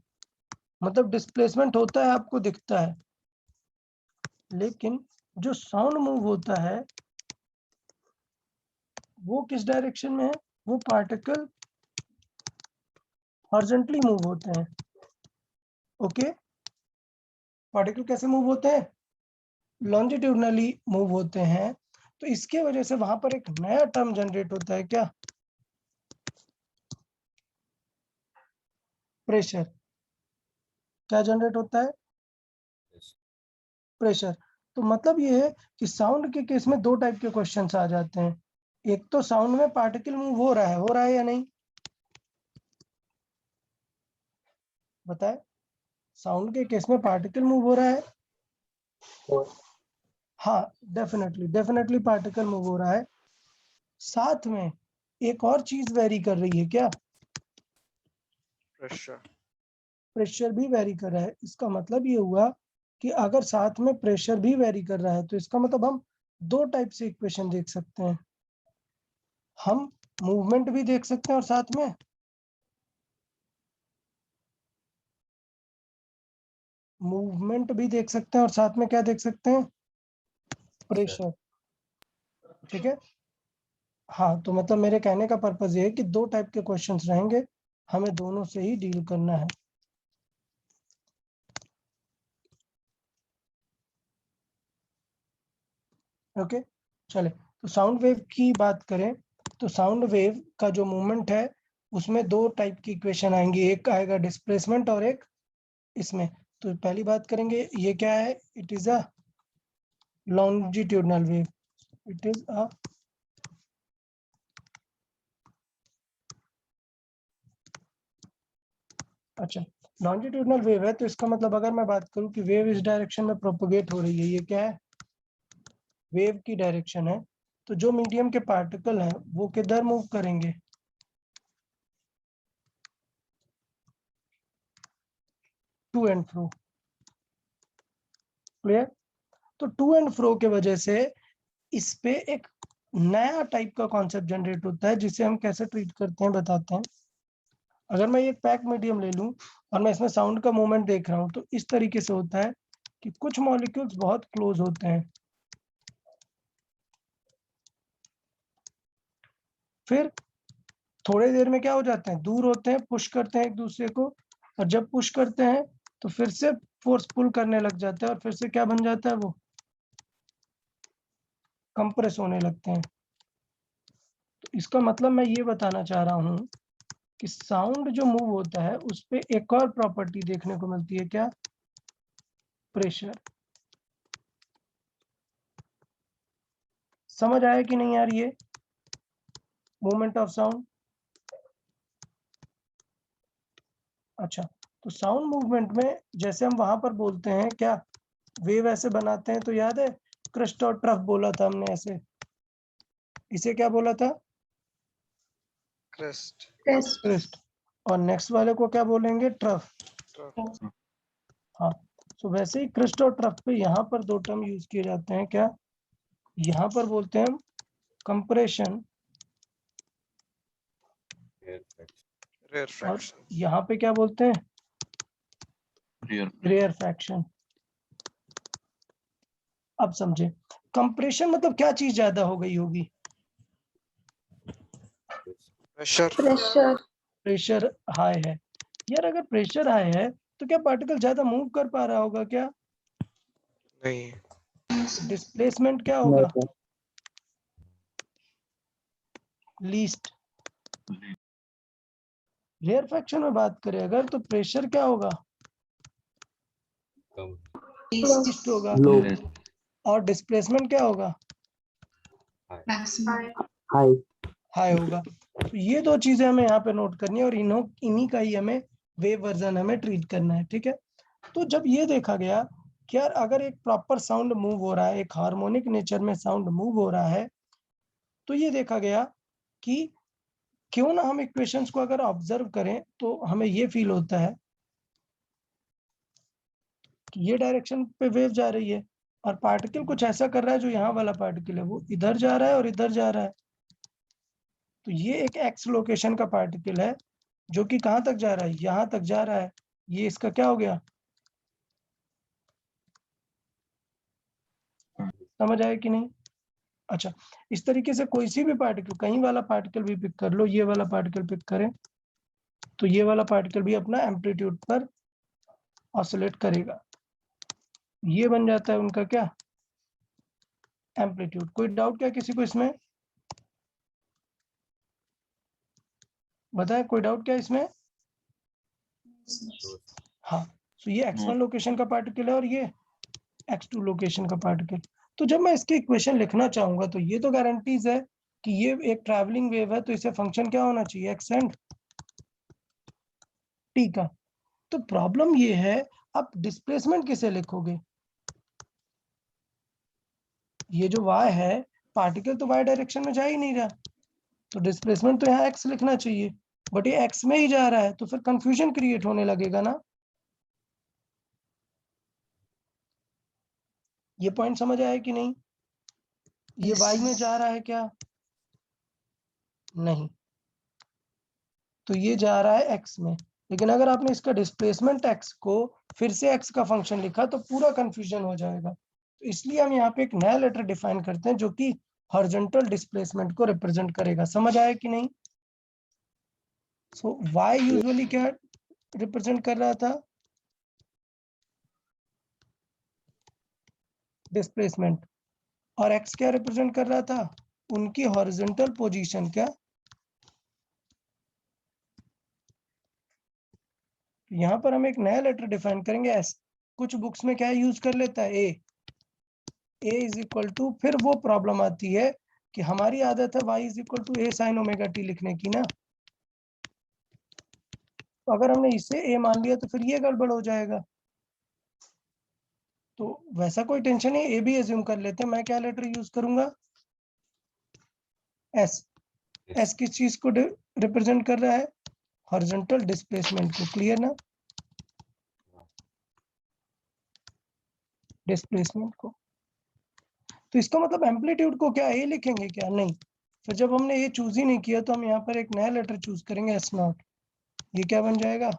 Speaker 1: मतलब डिस्प्लेसमेंट होता है आपको दिखता है, लेकिन जो साउंड मूव होता है वो किस डायरेक्शन में है, वो पार्टिकल हॉरिजॉन्टली मूव होते हैं। ओके, पार्टिकल कैसे मूव होते हैं, लॉन्जिट्यूडनली मूव होते हैं। तो इसके वजह से वहां पर एक नया टर्म जनरेट होता है, क्या, प्रेशर। क्या जनरेट होता है, प्रेशर। तो मतलब ये है कि साउंड के केस में दो टाइप के क्वेश्चंस आ जाते हैं। एक तो साउंड में पार्टिकल मूव हो रहा है या नहीं, बताए, साउंड के केस में पार्टिकल मूव हो रहा है, हाँ डेफिनेटली पार्टिकल मूव हो रहा है। साथ में एक और चीज वेरी कर रही है, क्या,
Speaker 3: प्रेशर।
Speaker 1: प्रेशर भी वेरी कर रहा है। इसका मतलब ये हुआ कि अगर साथ में प्रेशर भी वेरी कर रहा है तो इसका मतलब हम दो टाइप से इक्वेशन देख सकते हैं, हम मूवमेंट भी देख सकते हैं और साथ में क्या देख सकते हैं, प्रेशर। ठीक है, हाँ, तो मतलब मेरे कहने का पर्पज ये है कि दो टाइप के क्वेश्चंस रहेंगे, हमें दोनों से ही डील करना है। ओके, चले तो साउंड वेव की बात करें तो साउंड वेव का जो मूवमेंट है उसमें दो टाइप की इक्वेशन आएंगी, एक आएगा डिस्प्लेसमेंट और एक इसमें। तो पहली बात करेंगे, ये क्या है, it is a longitudinal wave, it is a अच्छा लॉन्जिट्यूडनल वेव है। तो इसका मतलब अगर मैं बात करूं कि वेव इस डायरेक्शन में प्रोपोगेट हो रही है, ये क्या है, वेव की डायरेक्शन है, तो जो मीडियम के पार्टिकल हैं वो किधर मूव करेंगे, टू एंड फ्रो। क्लियर? तो टू एंड फ्रो के वजह से इस पे एक नया टाइप का कॉन्सेप्ट जनरेट होता है जिसे हम कैसे ट्रीट करते हैं बताते हैं। अगर मैं ये पैक मीडियम ले लूं और मैं इसमें साउंड का मूवमेंट देख रहा हूं तो इस तरीके से होता है कि कुछ मॉलिक्यूल्स बहुत क्लोज होते हैं, फिर थोड़ी देर में क्या हो जाते हैं, दूर होते हैं, पुश करते हैं एक दूसरे को, और जब पुश करते हैं तो फिर से फोर्स पुल करने लग जाता है और फिर से क्या बन जाता है, वो कंप्रेस होने लगते हैं। तो इसका मतलब मैं ये बताना चाह रहा हूं कि साउंड जो मूव होता है उस पे एक और प्रॉपर्टी देखने को मिलती है, क्या, प्रेशर। समझ आया कि नहीं यार ये मूवमेंट ऑफ साउंड? अच्छा, तो साउंड मूवमेंट में जैसे हम वहां पर बोलते हैं क्या, वेव ऐसे बनाते हैं, तो याद है क्रस्ट और ट्रफ बोला था हमने ऐसे, इसे क्या बोला था,
Speaker 3: क्रेस्ट।
Speaker 2: Crest.
Speaker 1: क्रिस्ट, और नेक्स्ट वाले को क्या बोलेंगे, ट्रफ। हाँ, तो वैसे ही क्रिस्ट और ट्रफ पे यहाँ पर दो टर्म यूज किए जाते हैं, क्या, यहाँ पर बोलते हैं कंप्रेशन
Speaker 3: रेयर
Speaker 1: और
Speaker 3: फ्रैक्शन।
Speaker 1: यहाँ पे क्या बोलते हैं, रेयर फ्रैक्शन। अब समझे, कंप्रेशन मतलब क्या चीज ज्यादा हो गई होगी,
Speaker 3: प्रेशर।
Speaker 2: प्रेशर
Speaker 1: प्रेशर हाई है। यार अगर प्रेशर हाई है तो क्या पार्टिकल ज्यादा मूव कर पा रहा होगा क्या,
Speaker 3: नहीं।
Speaker 1: डिस्प्लेसमेंट क्या होगा, लीस्ट। रेयर फ्रैक्शन में बात करें अगर तो प्रेशर क्या होगा, लीस्ट होगा, और डिस्प्लेसमेंट क्या होगा,
Speaker 2: मैक्सिमम
Speaker 1: हाई होगा। तो ये दो चीजें हमें यहाँ पे नोट करनी है और इन्हीं का ही हमें वेव वर्जन हमें ट्रीट करना है, ठीक है। तो जब ये देखा गया कि यार अगर एक प्रॉपर साउंड मूव हो रहा है, एक हार्मोनिक नेचर में साउंड मूव हो रहा है, तो ये देखा गया कि क्यों ना हम इक्वेशंस को अगर ऑब्जर्व करें तो हमें ये फील होता है कि ये डायरेक्शन पे वेव जा रही है और पार्टिकल कुछ ऐसा कर रहा है, जो यहाँ वाला पार्टिकल है वो इधर जा रहा है और इधर जा रहा है। तो ये एक एक्स लोकेशन का पार्टिकल है जो कि कहाँ तक जा रहा है, यहाँ तक जा रहा है। ये इसका क्या हो गया, समझ आया कि नहीं। अच्छा, इस तरीके से कोई सी भी पार्टिकल, कहीं वाला पार्टिकल भी पिक कर लो, ये वाला पार्टिकल पिक करें तो ये वाला पार्टिकल भी अपना एम्पलीट्यूड पर ऑसिलेट करेगा। ये बन जाता है उनका क्या, एम्पलीट्यूड। कोई डाउट क्या किसी को इसमें, बताए कोई डाउट क्या इसमें। हाँ, तो ये x1 लोकेशन का पार्टिकल है और ये x2 लोकेशन का पार्टिकल। तो जब मैं इसकी इक्वेशन लिखना चाहूंगा तो ये तो गारंटीज है कि ये एक ट्रैवलिंग वेव है, तो इसे फंक्शन क्या होना चाहिए, x एंड t का। तो प्रॉब्लम ये है, आप डिस्प्लेसमेंट किसे लिखोगे, ये जो y है, पार्टिकल तो y डायरेक्शन में जा ही नहीं रहा, तो डिस्प्लेसमेंट तो यहाँ x लिखना चाहिए, बट ये x में ही जा रहा है, तो फिर कंफ्यूजन क्रिएट होने लगेगा ना। ये पॉइंट समझ आया कि नहीं, ये y में जा रहा है क्या, नहीं, तो ये जा रहा है x में। लेकिन अगर आपने इसका डिस्प्लेसमेंट x को फिर से x का फंक्शन लिखा तो पूरा कंफ्यूजन हो जाएगा। तो इसलिए हम यहाँ पे एक नया लेटर डिफाइन करते हैं जो कि हॉरिजॉन्टल डिस्प्लेसमेंट को रिप्रेजेंट करेगा। समझ आया कि नहीं। सो y यूजुअली क्या रिप्रेजेंट कर रहा था, डिस्प्लेसमेंट, और x क्या रिप्रेजेंट कर रहा था, उनकी हॉरिजॉन्टल पोजीशन। क्या, यहाँ पर हम एक नया लेटर डिफाइन करेंगे s। कुछ बुक्स में क्या यूज कर लेता है, a इज इक्वल टू, फिर वो प्रॉब्लम आती है कि हमारी आदत है y is equal to a sine omega t लिखने की ना। तो अगर हमने इसे a मान लिया तो फिर ये गड़बड़ हो जाएगा। तो वैसा कोई टेंशन नहीं, a भी एज्यूम कर लेते हैं। मैं क्या लेटर यूज करूंगा, s। s किस चीज को रिप्रेजेंट कर रहा है, हॉरिजॉन्टल डिस्प्लेसमेंट को। क्लियर ना, डिस्प्लेसमेंट को। तो इसका मतलब एम्पलीट्यूड को क्या a लिखेंगे क्या, नहीं। फिर जब हमने ये चूज ही नहीं किया तो हम यहाँ पर एक नया लेटर चूज करेंगे, s नॉट। ये क्या बन जाएगा,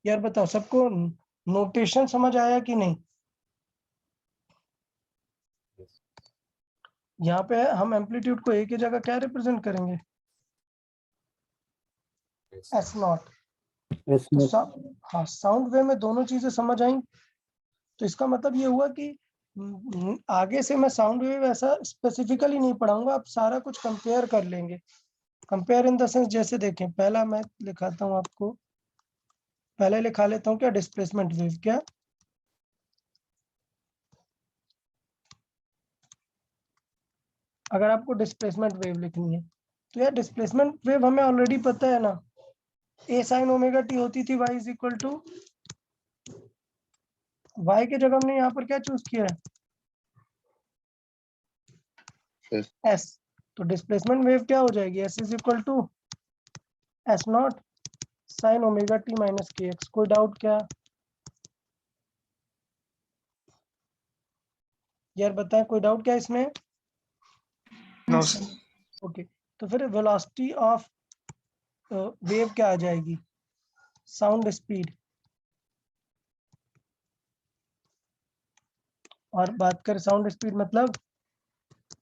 Speaker 1: यार बताओ सबको नोटेशन समझ आया कि नहीं। यहाँ पे हम एम्पलीट्यूड को a की जगह क्या रिप्रेजेंट करेंगे, s नॉट। तो हाँ, साउंड वेव में दोनों चीजें समझ आई। तो इसका मतलब ये हुआ कि आगे से मैं साउंड वेव ऐसा स्पेसिफिकली नहीं पढ़ाऊंगा, आप सारा कुछ कंपेयर कर लेंगे। कंपेयर इन द सेंस, जैसे देखें, पहला मैं लिखाता हूँ आपको, पहले लिखा लेता हूँ क्या, डिस्प्लेसमेंट वेव। क्या, अगर आपको डिस्प्लेसमेंट वेव लिखनी है तो यार डिस्प्लेसमेंट वेव हमें ऑलरेडी पता है ना, a साइन ओमेगा t होती थी y is equal to, y के जगह हमने यहाँ पर क्या चूज किया है, s। तो डिस्प्लेसमेंट वेव क्या हो जाएगी, s is equal to s naught sine omega t minus k x. कोई डाउट क्या, यार बताएं, कोई डाउट क्या इसमें?
Speaker 3: नो
Speaker 2: Yes,
Speaker 3: सर।
Speaker 2: sir.
Speaker 1: ओके, तो फिर वेलोसिटी ऑफ वेव क्या आ जाएगी? Sound speed. और बात करें साउंड स्पीड मतलब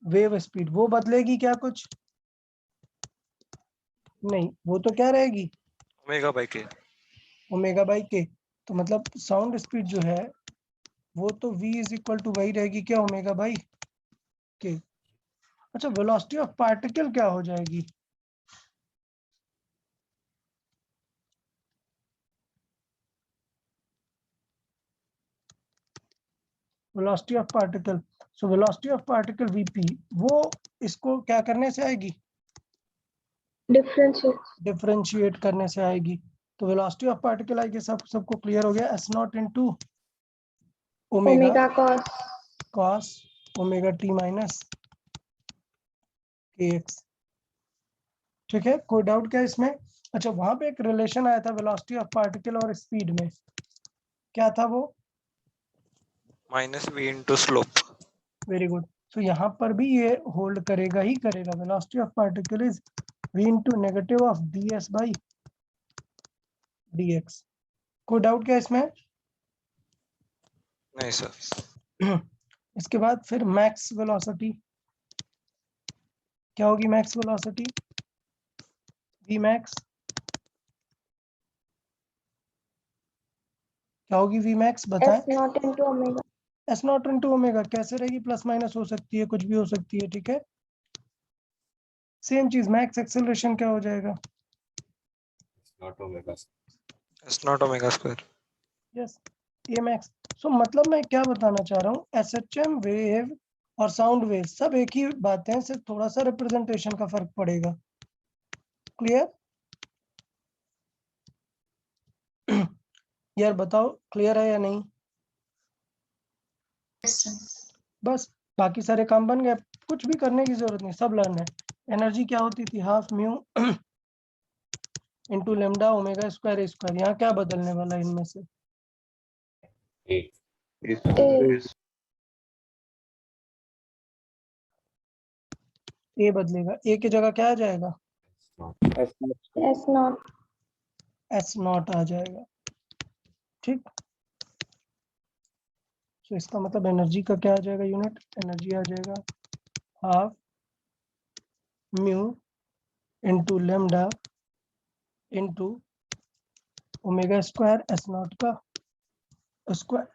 Speaker 1: वेव स्पीड, वो बदलेगी क्या कुछ? नहीं, वो तो क्या रहेगी?
Speaker 3: Omega by k.
Speaker 1: Omega by k. तो मतलब साउंड स्पीड जो है वो तो v इज इक्वल टू वही रहेगी क्या, ओमेगा बाई के। अच्छा, वेलोसिटी ऑफ पार्टिकल क्या हो जाएगी? Velocity of particle, so velocity of particle vp, वो इसको क्या करने से आएगी? डिफरेंशिएट करने से आएगी। तो वेलोसिटी ऑफ पार्टिकल आएगी, सबको क्लियर हो गया। S not into omega
Speaker 2: Omega cos.
Speaker 1: Cos omega T minus k x. ठीक है, कोई डाउट क्या इसमें? अच्छा, वहां पे एक रिलेशन आया था वेलोसिटी ऑफ पार्टिकल और स्पीड में, क्या था वो?
Speaker 3: Minus v into slope.
Speaker 1: Very good. So यहाँ पर भी ये होल्ड करेगा ही करेगा। Velocity of particle is v into negative of ds by dx। कोई डाउट क्या इसमें?
Speaker 3: नहीं सर।
Speaker 1: इसके बाद फिर मैक्स वेलोसिटी क्या होगी? मैक्स वेलोसिटी v मैक्स क्या होगी? v मैक्स बताएं।
Speaker 2: S naught into omega.
Speaker 1: S not into omega कैसे रहेगी? प्लस माइनस हो सकती है, कुछ भी हो सकती है, ठीक है। सेम चीज, मैक्स एक्सेलरेशन क्या हो जाएगा?
Speaker 3: S naught omega square.
Speaker 1: Yes, A max. So मतलब मैं क्या बताना चाह रहा हूँ, एसएचएम वेव और साउंड वेव सब एक ही बात है, सिर्फ थोड़ा सा रिप्रेजेंटेशन का फर्क पड़ेगा। क्लियर? यार बताओ, क्लियर है या नहीं?
Speaker 2: Yes, sir.
Speaker 1: बस बाकी सारे काम बन गए, कुछ भी करने की जरूरत नहीं, सब लर्न है। एनर्जी क्या होती थी? Half mu into lambda omega square square. यहाँ क्या बदलने वाला है इनमें से? ए बदलेगा, ए की जगह क्या आ जाएगा?
Speaker 2: S naught.
Speaker 1: एस नॉट आ जाएगा। ठीक, तो इसका मतलब एनर्जी का क्या आ जाएगा यूनिट? एनर्जी आ जाएगा half mu into lambda into omega square S naught का स्क्वायर।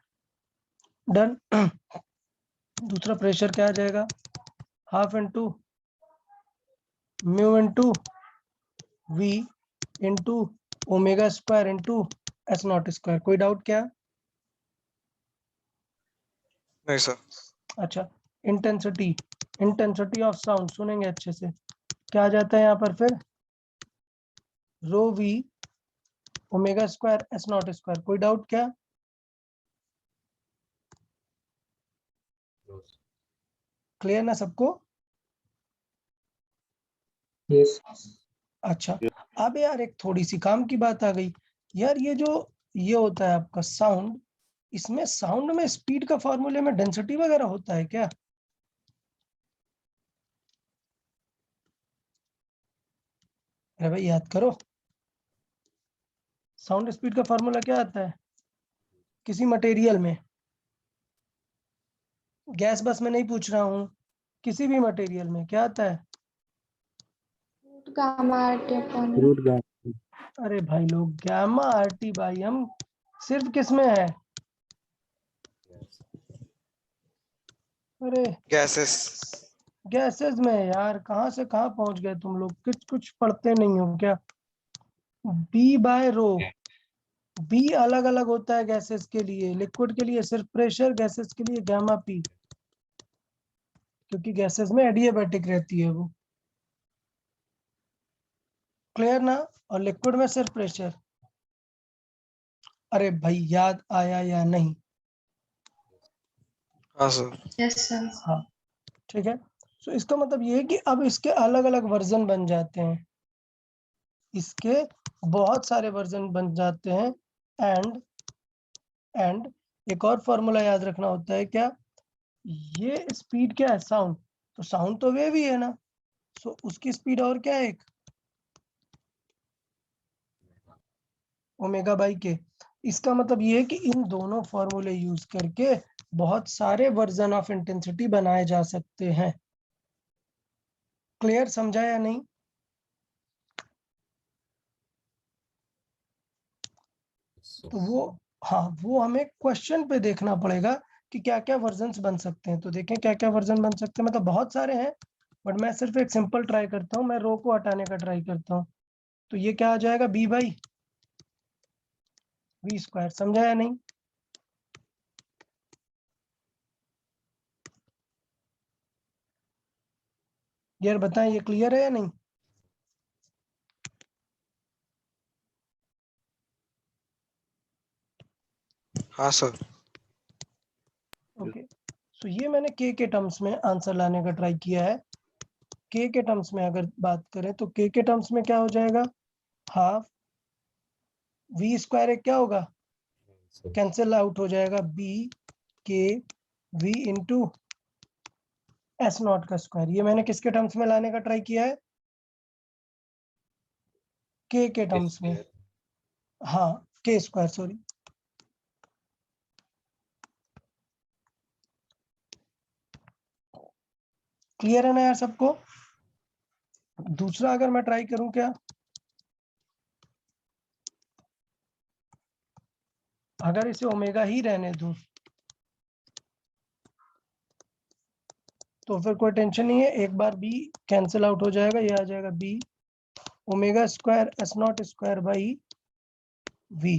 Speaker 1: डन। दूसरा प्रेशर क्या आ जाएगा? Half into mu into v into omega square into s naught square. कोई डाउट क्या?
Speaker 3: नहीं सर।
Speaker 1: अच्छा, इंटेंसिटी, इंटेंसिटी ऑफ साउंड सुनेंगे अच्छे से, क्या आ जाता है यहाँ पर फिर? Rho V omega square S naught square. कोई डाउट क्या? क्लियर ना सबको?
Speaker 4: यस।
Speaker 1: अच्छा, अब यार एक थोड़ी सी काम की बात आ गई। यार ये जो ये होता है आपका साउंड, इसमें साउंड में स्पीड का फॉर्मूले में डेंसिटी वगैरह होता है क्या? अरे भाई याद करो, साउंड स्पीड का फॉर्मूला क्या आता है किसी मटेरियल में? गैस बस में नहीं पूछ रहा हूँ, किसी भी मटेरियल में क्या आता है?
Speaker 2: Gamma RT upon E.
Speaker 4: Root gamma.
Speaker 1: अरे भाई लोग, गामा आरटी भाई, हम सिर्फ किस में है? अरे
Speaker 3: गैसेस।
Speaker 1: गैसेस में। यार कहाँ से कहाँ पहुंच गए तुम लोग, कुछ कुछ पढ़ते नहीं हो क्या? बी बाय रो, बी अलग अलग होता है गैसेस के लिए, लिक्विड के लिए सिर्फ प्रेशर, गैसेस के लिए गामा पी, क्योंकि गैसेस में एडियाबैटिक रहती है वो। क्लियर ना? और लिक्विड में सिर्फ प्रेशर। अरे भाई याद आया या नहीं?
Speaker 3: हाँ सर।
Speaker 2: Yes, sir.
Speaker 1: हाँ, ठीक है। सो इसका मतलब ये है कि अब इसके अलग अलग वर्जन बन जाते हैं, इसके बहुत सारे वर्जन बन जाते हैं। एंड एक और फॉर्मूला याद रखना होता है क्या? ये स्पीड क्या है? साउंड। तो साउंड तो वेव ही है ना, सो उसकी स्पीड और क्या है? एक ओमेगा बाई के। इसका मतलब ये है कि इन दोनों फॉर्मूले यूज करके बहुत सारे वर्जन ऑफ इंटेंसिटी बनाए जा सकते हैं। क्लियर, समझा या नहीं? तो वो, हाँ, वो हमें क्वेश्चन पे देखना पड़ेगा कि क्या क्या वर्जन्स बन सकते हैं। तो देखें क्या क्या वर्जन बन सकते हैं, मतलब बहुत सारे हैं, बट मैं सिर्फ एक सिंपल ट्राई करता हूँ, मैं रो को हटाने का ट्राई करता हूँ। तो ये क्या आ जाएगा? B by v square. समझा या नहीं? यार बताएं, ये क्लियर है या नहीं?
Speaker 3: हाँ सर।
Speaker 1: ओके, सो ये मैंने के टर्म्स में आंसर लाने का ट्राई किया है। के टर्म्स में अगर बात करें तो के टर्म्स में क्या हो जाएगा? हाफ वी स्क्वायर क्या होगा? कैंसिल आउट हो जाएगा, बी के वी इंटू एस नॉट का स्क्वायर। ये मैंने किसके टर्म्स में लाने का ट्राई किया है? के टर्म्स में। हाँ, के स्क्वायर, सॉरी। क्लियर है ना यार सबको? दूसरा अगर मैं ट्राई करूं क्या, अगर इसे ओमेगा ही रहने दूं तो फिर कोई टेंशन नहीं है, एक बार बी कैंसिल आउट हो जाएगा, ये आ जाएगा B omega square S naught square by v.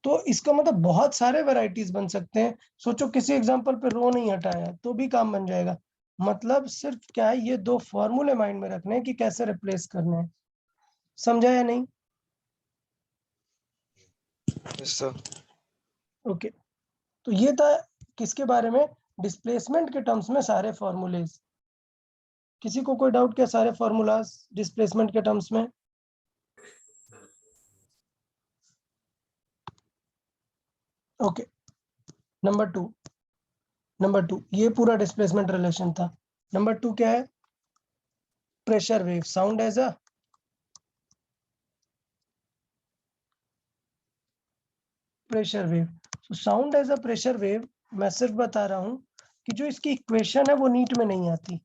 Speaker 1: तो इसका मतलब बहुत सारे वैरायटीज बन सकते हैं। सोचो किसी एग्जांपल पे रो नहीं हटाया तो भी काम बन जाएगा। मतलब सिर्फ क्या है, ये दो फॉर्मूले माइंड में रखने हैं कि कैसे रिप्लेस करने हैं। समझा या नहीं?
Speaker 3: Yes sir.
Speaker 1: ओके, तो ये था किसके बारे में? डिस्प्लेसमेंट के टर्म्स में सारे फॉर्मूलेज। किसी को कोई डाउट क्या सारे फॉर्मूलाज डिस्प्लेसमेंट के टर्म्स में? ओके, नंबर टू ये पूरा डिस्प्लेसमेंट रिलेशन था। नंबर 2 क्या है? Pressure wave sound as a pressure wave. तो sound as a pressure wave, मैं सिर्फ बता रहा हूं कि जो इसकी इक्वेशन है वो नीट में नहीं आती।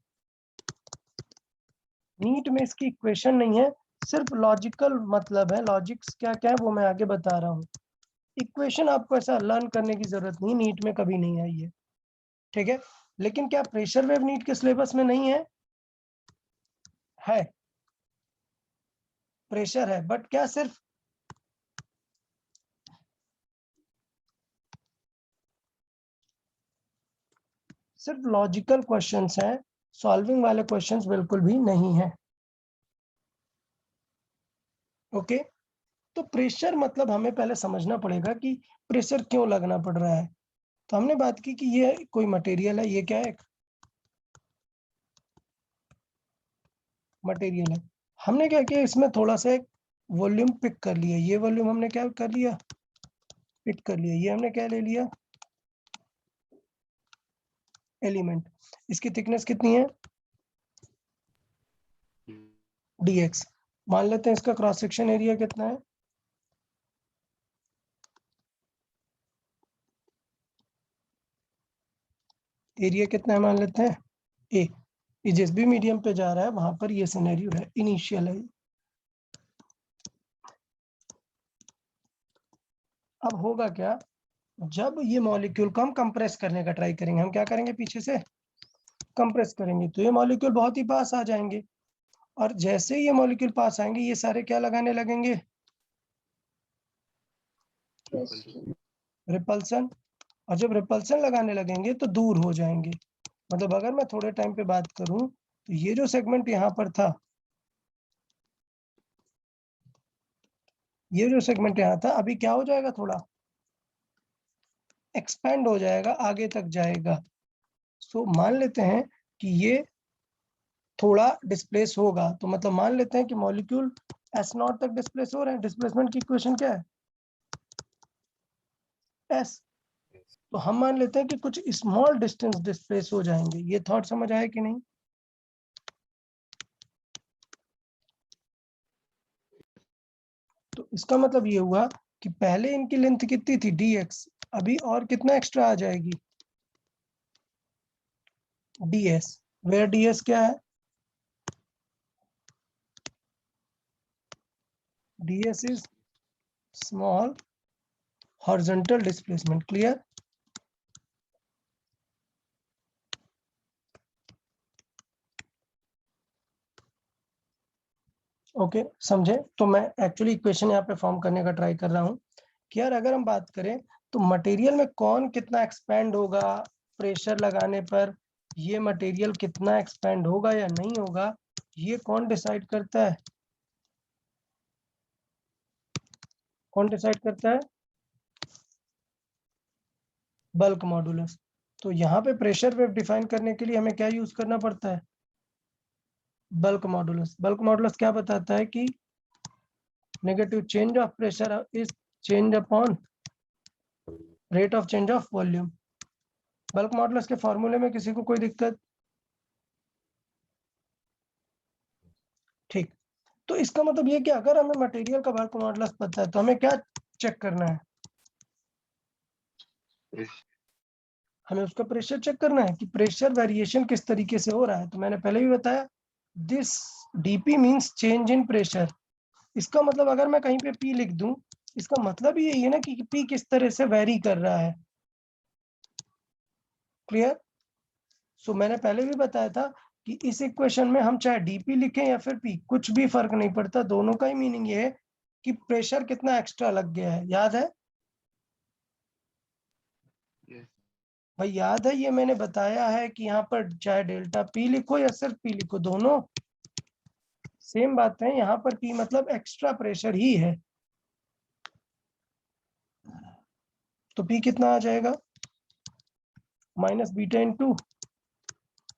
Speaker 1: नीट में इसकी इक्वेशन नहीं है, सिर्फ लॉजिकल मतलब है। लॉजिक्स क्या क्या है वो मैं आगे बता रहा हूँ। इक्वेशन आपको ऐसा लर्न करने की जरूरत नहीं, नीट में कभी नहीं आई है, ठीक है? लेकिन क्या प्रेशर वेव नीट के सिलेबस में नहीं है? है, प्रेशर है, बट क्या सिर्फ लॉजिकल क्वेश्चंस हैं, सॉल्विंग वाले क्वेश्चंस बिल्कुल भी नहीं है। ओके, तो प्रेशर मतलब हमें पहले समझना पड़ेगा कि प्रेशर क्यों लगना पड़ रहा है। तो हमने बात की कि ये कोई मटेरियल है, ये क्या है? एक मटेरियल है। हमने क्या किया, इसमें थोड़ा सा एक वॉल्यूम पिक कर लिया। ये वॉल्यूम हमने क्या कर लिया? पिक कर लिया। ये हमने क्या ले लिया? एलिमेंट। इसकी थिकनेस कितनी है? dx। मान लेते हैं इसका क्रॉस सेक्शन एरिया कितना है? एरिया कितना है मान लेते हैं? ए। ये जिस भी मीडियम पे जा रहा है वहां पर ये सिनेरियो है, इनिशियल है। अब होगा क्या, जब ये मॉलिक्यूल को हम कंप्रेस करने का ट्राई करेंगे, हम क्या करेंगे? पीछे से कंप्रेस करेंगे तो ये मॉलिक्यूल बहुत ही पास आ जाएंगे। और जैसे ही ये मॉलिक्यूल पास आएंगे ये सारे क्या लगाने लगेंगे? रिपल्सन। और जब रिपल्सन लगाने लगेंगे तो दूर हो जाएंगे। मतलब अगर मैं थोड़े टाइम पे बात करूं तो ये जो सेगमेंट यहाँ पर था, ये जो सेगमेंट यहाँ था, अभी क्या हो जाएगा? थोड़ा एक्सपेंड हो जाएगा, आगे तक जाएगा। सो मान लेते हैं कि ये थोड़ा डिस्प्लेस होगा, तो मतलब मान लेते हैं कि मॉलिक्यूल एस नॉट तक डिस्प्लेस हो रहे हैं। डिस्प्लेसमेंट की इक्वेशन क्या है? एस। तो हम मान लेते हैं कि कुछ स्मॉल डिस्टेंस डिस्प्लेस हो जाएंगे। ये थॉट समझ आया कि नहीं? तो इसका मतलब ये हुआ कि पहले इनकी लेंथ कितनी थी dx, अभी और कितना एक्स्ट्रा आ जाएगी ds। वेयर ds क्या है? ds is small horizontal displacement। Clear? Okay समझे? तो मैं एक्चुअली इक्वेशन यहाँ पे फॉर्म करने का ट्राई कर रहा हूँ कि यार अगर हम बात करें तो मटेरियल में कौन कितना एक्सपेंड होगा प्रेशर लगाने पर, ये मटेरियल कितना एक्सपेंड होगा या नहीं होगा, ये कौन डिसाइड करता है? कौन डिसाइड करता है? Bulk modulus. तो यहाँ पे प्रेशर वेव डिफाइन करने के लिए हमें क्या यूज करना पड़ता है? Bulk modulus. बल्क मॉडुलस क्या बताता है कि negative change of pressure is change upon rate of change of volume. Bulk modulus के फॉर्मूले में किसी को कोई दिक्कत? ठीक। तो इसका मतलब ये कि अगर हमें मटेरियल का बल्क मॉडुलस पता है तो हमें क्या चेक करना है? हमें उसका प्रेशर चेक करना है कि प्रेशर वेरिएशन किस तरीके से हो रहा है। तो मैंने पहले भी बताया this dp means change in pressure. इसका मतलब अगर मैं कहीं पे p लिख दूं, इसका मतलब यही है ना कि p किस तरह से वेरी कर रहा है। क्लियर? सो मैंने पहले भी बताया था कि इस इक्वेशन में हम चाहे dp लिखें या फिर p, कुछ भी फर्क नहीं पड़ता, दोनों का ही मीनिंग ये है कि प्रेशर कितना एक्स्ट्रा लग गया है। याद है भाई? याद है? ये मैंने बताया है कि यहाँ पर चाहे डेल्टा p लिखो या सिर्फ p लिखो, दोनों सेम बात है। यहाँ पर p मतलब एक्स्ट्रा प्रेशर ही है। तो p कितना आ जाएगा? Minus beta into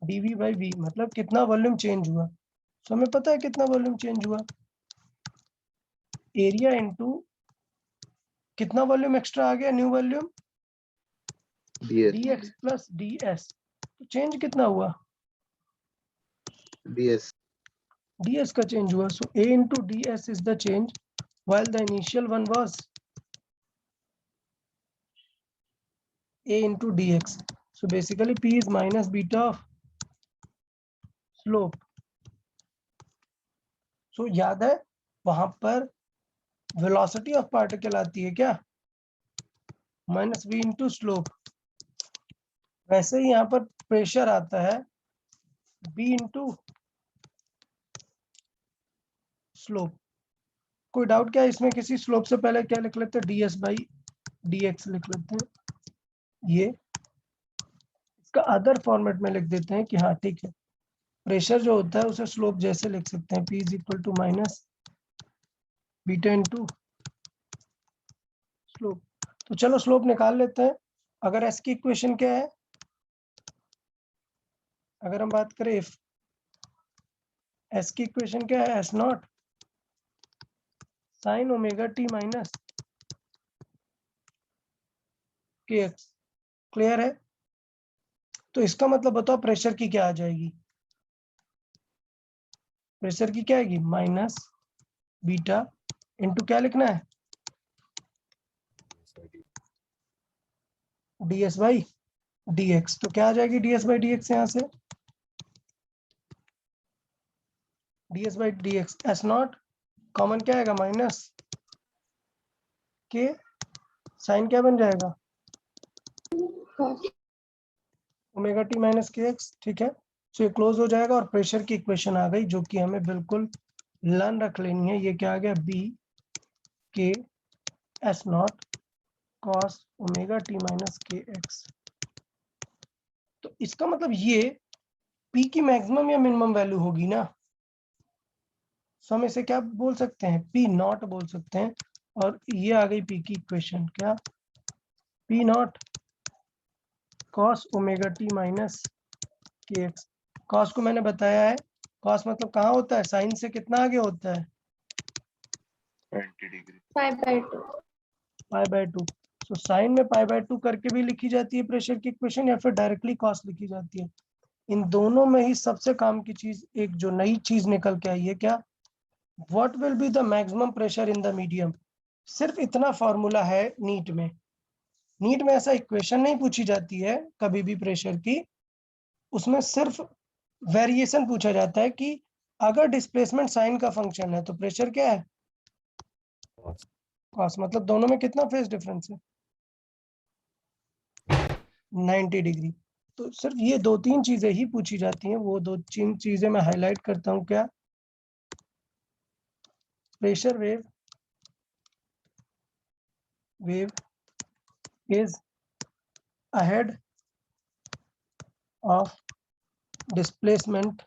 Speaker 1: dv by v, मतलब कितना वॉल्यूम चेंज हुआ। तो हमें पता है कितना वॉल्यूम चेंज हुआ, एरिया इंटू कितना वॉल्यूम एक्स्ट्रा आ गया, new volume dx plus ds। तो चेंज कितना हुआ? ds का चेंज हुआ। सो a into ds is the change while the initial one was a into dx. So basically p is minus beta of slope. So याद है वहां पर velocity of particle आती है क्या? Minus v into slope. वैसे ही यहाँ पर प्रेशर आता है b इंटू स्लोप। कोई डाउट क्या इसमें? किसी स्लोप से पहले क्या लिख लेते हैं? ds बाई dx लिख लेते हैं। ये इसका अदर फॉर्मेट में लिख देते हैं कि हाँ ठीक है, प्रेशर जो होता है उसे स्लोप जैसे लिख सकते हैं, p is equal to minus beta into slope. तो चलो स्लोप निकाल लेते हैं। अगर s की इक्वेशन क्या है? अगर हम बात करें इफ s की इक्वेशन क्या है? s naught sine omega T minus kx। Clear है? तो इसका मतलब बताओ प्रेशर की क्या आ जाएगी? प्रेशर की क्या आएगी? माइनस बीटा इंटू क्या लिखना है? ds by dx। तो क्या आ जाएगी ds बाई dx यहाँ से? ds by dx s not common क्या आएगा? माइनस के साइन क्या बन जाएगा? Omega T minus k x. ठीक है, सो ये क्लोज हो जाएगा और प्रेशर की इक्वेशन आ गई जो कि हमें बिल्कुल लर्न रख लेनी है। ये क्या आ गया? B k S not cos omega T minus k x. तो इसका मतलब ये पी की मैक्सिमम या मिनिमम वैल्यू होगी ना। सो हम इसे क्या बोल सकते हैं? पी नॉट बोल सकते हैं। और ये आ गई पी की इक्वेशन, क्या? P not cos omega T minus k x. Cos को मैंने बताया है, कॉस मतलब कहाँ होता है? साइन से कितना आगे होता है?
Speaker 2: 5/2।
Speaker 1: Pi by 2। तो साइन में π/2 करके भी लिखी जाती है प्रेशर की इक्वेशन, या फिर डायरेक्टली कॉस लिखी जाती है। इन दोनों में ही सबसे काम की चीज, एक जो नई चीज निकल के आई है, क्या? What will be the maximum pressure in the medium. सिर्फ इतना फॉर्मूला है नीट में। नीट में ऐसा इक्वेशन नहीं पूछी जाती है कभी भी प्रेशर की, उसमें सिर्फ वेरिएशन पूछा जाता है कि अगर डिस्प्लेसमेंट साइन का फंक्शन है तो प्रेशर क्या है? कॉस। मतलब दोनों में कितना फेज डिफरेंस है? 90 डिग्री। तो सिर्फ ये 2-3 चीजें ही पूछी जाती हैं, वो 2-3 चीजें मैं हाईलाइट करता हूं। क्या? Pressure wave is ahead of displacement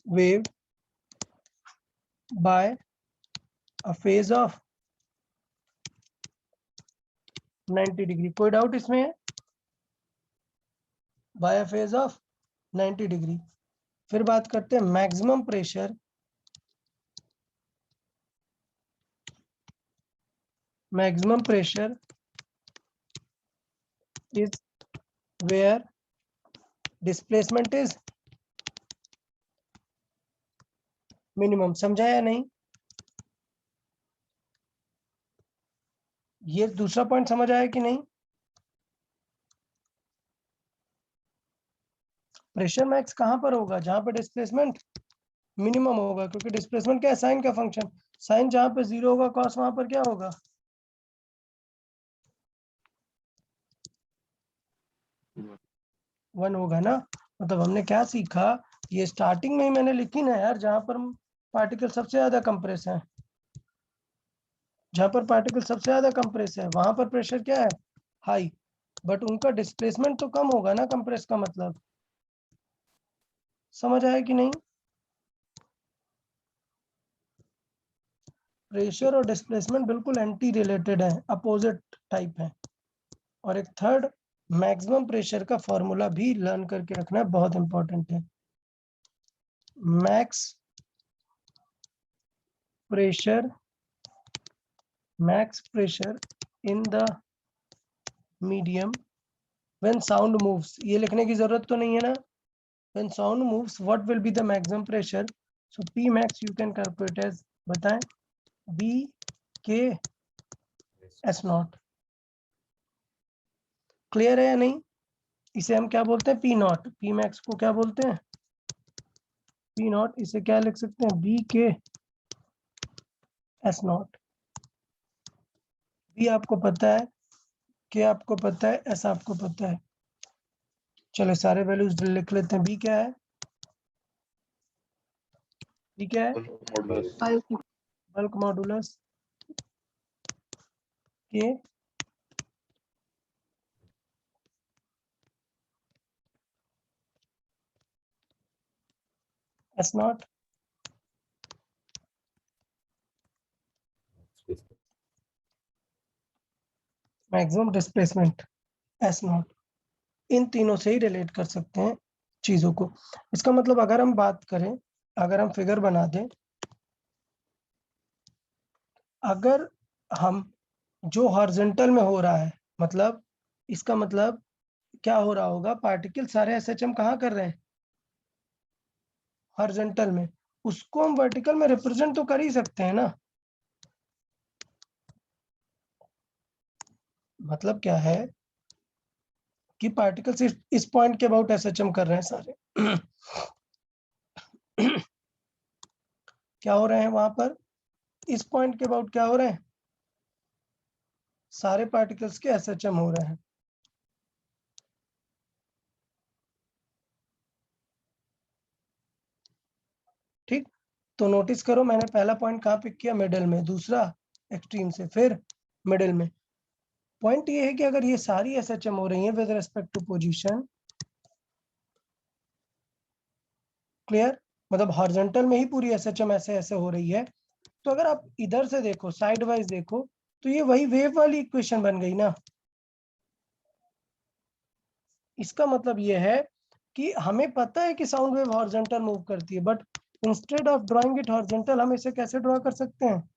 Speaker 1: wave by a phase of 90 degree. कोई डाउट इसमें है? By a phase of 90 degree. फिर बात करते हैं maximum pressure. Maximum pressure is where displacement is minimum। समझा या नहीं? ये दूसरा पॉइंट समझ आया कि नहीं? प्रेशर मैक्स कहां पर होगा? जहां पर डिस्प्लेसमेंट मिनिमम होगा, क्योंकि डिस्प्लेसमेंट क्या है? साइन का फंक्शन। साइन जहां पे 0 होगा, कॉस वहां पर क्या होगा? 1 होगा ना। मतलब हमने क्या सीखा, ये स्टार्टिंग में ही मैंने लिखी ना यार, जहां पर पार्टिकल सबसे ज्यादा कंप्रेस है, जहां पर पार्टिकल सबसे ज्यादा कंप्रेस है वहां पर प्रेशर क्या है? हाई। बट उनका डिस्प्लेसमेंट तो कम होगा ना कंप्रेस का मतलब। समझ आया कि नहीं? प्रेशर और डिस्प्लेसमेंट बिल्कुल एंटी रिलेटेड है, अपोजिट टाइप है। और एक थर्ड, मैक्सिमम प्रेशर का फॉर्मूला भी लर्न करके रखना बहुत इंपॉर्टेंट है। Max pressure in the medium when sound moves. ये लिखने की जरूरत तो नहीं है ना? When sound moves what will be the maximum pressure? So P max you can calculate as, बताएं, B k S naught. Clear है या नहीं? इसे हम क्या बोलते हैं? P not. पी मैक्स को क्या बोलते हैं? P not. इसे क्या लिख सकते हैं? B k S not. B आपको पता है, के आपको पता है, एस आपको पता है। चलो सारे वैल्यूज लिख लेते हैं। बी क्या है? बी क्या है? Bulk modulus k S naught. Maximum displacement S naught. इन तीनों से ही रिलेट कर सकते हैं चीजों को। इसका मतलब अगर हम बात करें, अगर हम फिगर बना दें, अगर हम जो हॉरिजॉन्टल में हो रहा है, मतलब इसका मतलब क्या हो रहा होगा? पार्टिकल सारे एसएचएम कहाँ कर रहे हैं? हॉरिजॉन्टल में। उसको हम वर्टिकल में रिप्रेजेंट तो कर ही सकते हैं ना। मतलब क्या है कि पार्टिकल्स इस पॉइंट के अबाउट एसएचएम कर रहे हैं सारे। क्या हो रहे हैं वहां पर? इस पॉइंट के अबाउट क्या हो रहे हैं? सारे पार्टिकल्स के एसएचएम हो रहे हैं। ठीक, तो नोटिस करो मैंने पहला पॉइंट कहाँ पिक किया? मिडिल में। दूसरा एक्सट्रीम से, फिर मिडिल में। पॉइंट ये है कि अगर ये सारी एसएचएम हो रही है with respect to position, clear, मतलब हॉरिजॉन्टल में ही पूरी एसएचएम ऐसे ऐसे हो रही है, तो अगर आप इधर से देखो, साइड वाइज देखो, तो ये वही वेव वाली इक्वेशन बन गई ना। इसका मतलब ये है कि हमें पता है कि साउंड वेव हॉरिजॉन्टल मूव करती है, but instead of drawing it horizontal, हम इसे कैसे ड्रॉ कर सकते हैं?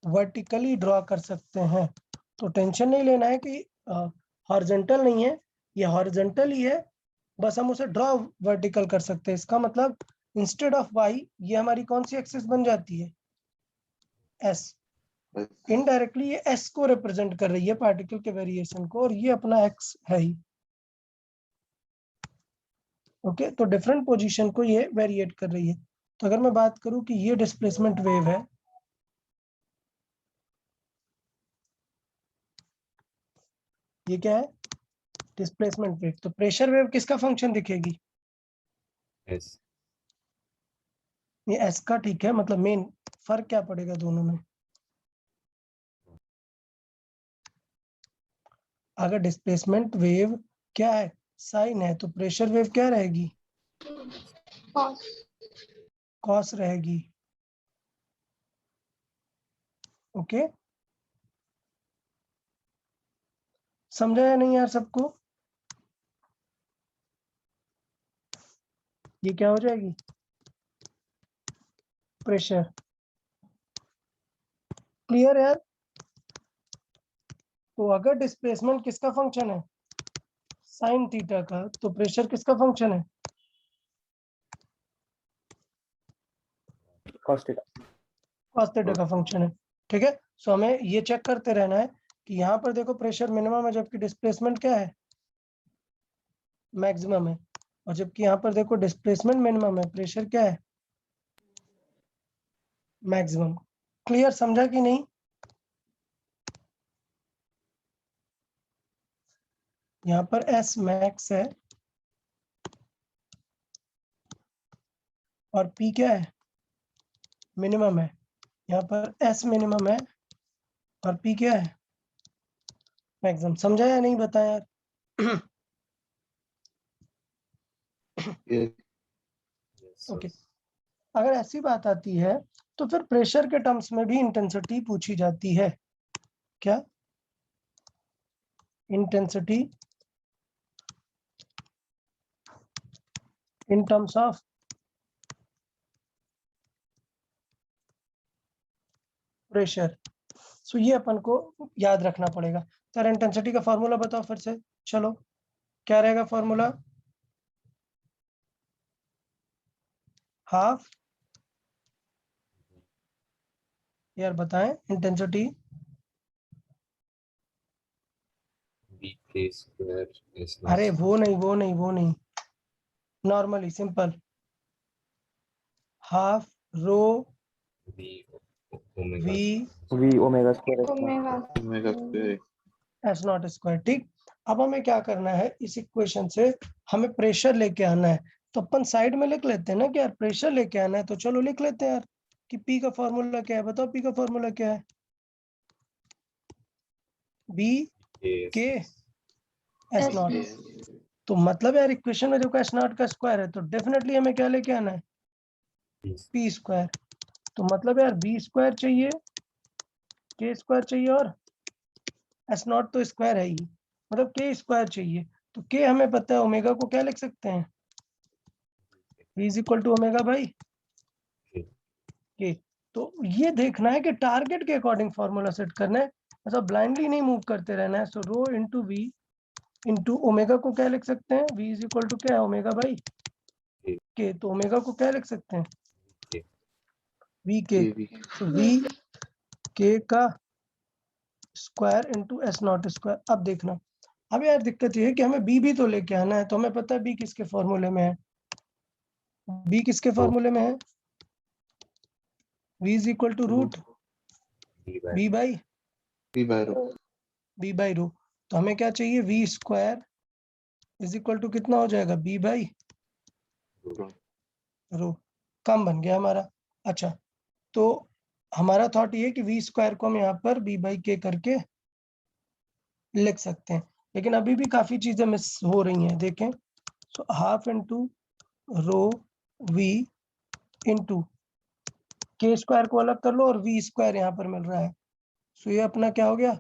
Speaker 1: वर्टिकली ड्रॉ कर सकते हैं। तो टेंशन नहीं लेना है कि हॉरिजॉन्टल नहीं है, ये हॉरिजॉन्टल ही है, बस हम उसे ड्रॉ वर्टिकल कर सकते हैं। इसका मतलब इंस्टेड ऑफ वाई ये हमारी कौन सी एक्सिस बन जाती है, एस। इनडायरेक्टली ये एस को रिप्रेजेंट कर रही है, पार्टिकल के वेरिएशन को, और ये अपना एक्स है ही। ओके, तो डिफरेंट पोजीशन को ये वेरिएट कर रही है। तो अगर मैं बात करूं कि ये डिस्प्लेसमेंट वेव है, ये क्या है, डिस्प्लेसमेंट वेव, तो प्रेशर वेव किसका फंक्शन दिखेगी,
Speaker 4: एस।
Speaker 1: ये एस का, ठीक है। मतलब मेन फर्क क्या पड़ेगा दोनों में, अगर डिस्प्लेसमेंट वेव क्या है, साइन है, तो प्रेशर वेव क्या रहेगी,
Speaker 2: cos
Speaker 1: कॉस रहेगी। ओके, समझा या नहीं यार सबको, ये क्या हो जाएगी, प्रेशर। क्लियर यार। तो अगर डिस्प्लेसमेंट किसका फंक्शन है, साइन थीटा का, तो प्रेशर किसका फंक्शन है,
Speaker 4: cos थीटा।
Speaker 1: कॉस थीटा का फंक्शन है। ठीक है, सो हमें ये चेक करते रहना है कि यहाँ पर देखो प्रेशर मिनिमम है, जबकि डिस्प्लेसमेंट क्या है, मैक्सिमम है। और जबकि यहाँ पर देखो डिस्प्लेसमेंट मिनिमम है, प्रेशर क्या है, मैक्सिमम। क्लियर, समझा कि नहीं। यहाँ पर एस मैक्स है और पी क्या है, मिनिमम है। यहाँ पर एस मिनिमम है और पी क्या है, मैक्सिमम। समझा या नहीं, बताया यार। ओके, अगर ऐसी बात आती है तो फिर प्रेशर के टर्म्स में भी इंटेंसिटी पूछी जाती है। क्या, intensity in terms of pressure. So ये अपन को याद रखना पड़ेगा। तो इंटेंसिटी का फॉर्मूला बताओ फिर से, चलो क्या रहेगा फॉर्मूला, हाफ, यार बताएं, इंटेंसिटी
Speaker 4: v स्क्वायर s
Speaker 1: अरे वो नहीं, normally simple, half rho
Speaker 4: v omega square
Speaker 2: omega
Speaker 1: S naught square. ठीक, अब हमें क्या करना है, इस इक्वेशन से हमें प्रेशर लेके आना है। तो अपन साइड में लिख लेते हैं ना कि यार प्रेशर लेके आना है, तो चलो लिख लेते हैं यार कि पी का फॉर्मूला क्या है, बताओ पी का फॉर्मूला क्या है, B k S
Speaker 2: S
Speaker 1: not. तो मतलब यार इक्वेशन में देखो एस नॉट का स्क्वायर है, तो डेफिनेटली हमें क्या लेके आना है, पी स्क्वायर। तो मतलब यार बी स्क्वायर चाहिए, के स्क्वायर चाहिए, और एस नॉट तो स्क्वायर है ही, मतलब के स्क्वायर चाहिए। तो के हमें पता है, ओमेगा को क्या लिख सकते हैं, v is equal to omega by k. तो ये देखना है कि टारगेट के अकॉर्डिंग फॉर्मूला सेट करना है, ऐसा ब्लाइंडली नहीं मूव करते रहना है। सो rho into v into omega को क्या लिख सकते हैं, v इज इक्वल टू क्या है, ओमेगा बाई के। तो ओमेगा को क्या लिख सकते हैं, वी के। तो वी के का square into s naught square. अब देखना, अब यार दिक्कत ये है कि हमें बी भी तो लेके आना है। तो हमें पता है बी किसके फॉर्मूले में है, बी किसके फॉर्मूले में है, v is equal to root B by rho. तो हमें क्या चाहिए, v square is equal to कितना हो जाएगा, बी बाई रो। कम बन गया हमारा। अच्छा, तो हमारा थॉट ये है कि वी स्क्वायर को हम यहाँ पर बी बाई के करके लिख सकते हैं, लेकिन अभी भी काफी चीजें मिस हो रही हैं, देखें। So half into rho v into k square को अलग कर लो, और वी स्क्वायर यहाँ पर मिल रहा है। सो ये अपना क्या हो गया,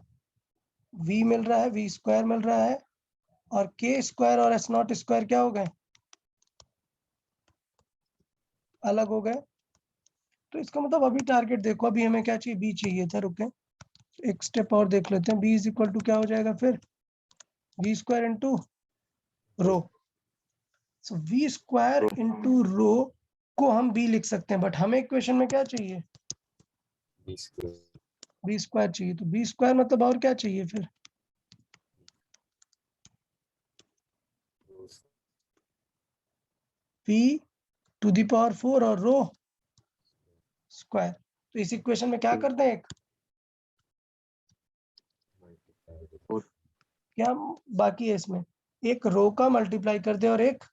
Speaker 1: v मिल रहा है, वी स्क्वायर मिल रहा है, और के स्क्वायर और एस नॉट स्क्वायर क्या हो गए, अलग हो गए। तो इसका मतलब अभी टारगेट देखो, अभी हमें क्या चाहिए, बी चाहिए था। रुके एक स्टेप और देख लेते हैं। बी इज इक्वल टू क्या हो जाएगा फिर, v square into rho. So v square into rho को हम बी लिख सकते हैं, बट हमें इक्वेशन में क्या चाहिए,
Speaker 4: बी स्क्वायर
Speaker 1: बी स्क्वायर चाहिए। तो बी स्क्वायर मतलब और क्या चाहिए फिर, पी टू द पावर 4 और रो स्क्वायर। तो इस इक्वेशन में क्या करते हैं, एक क्या बाकी है इसमें, एक रो का मल्टीप्लाई कर दे और एक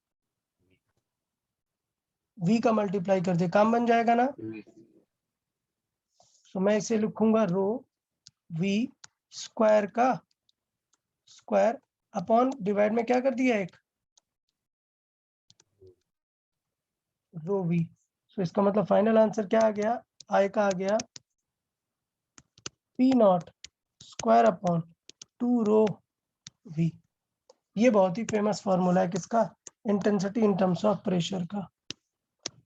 Speaker 1: v का मल्टीप्लाई कर दे, काम बन जाएगा ना। तो मैं इसे लिखूंगा रो v स्क्वायर का स्क्वायर अपॉन डिवाइड में क्या कर दिया, एक रो v। तो इसका मतलब फाइनल आंसर क्या आ गया, i का आ गया p naught square upon 2 rho v। ये बहुत ही फेमस फॉर्मूला है किसका, intensity in terms of pressure का।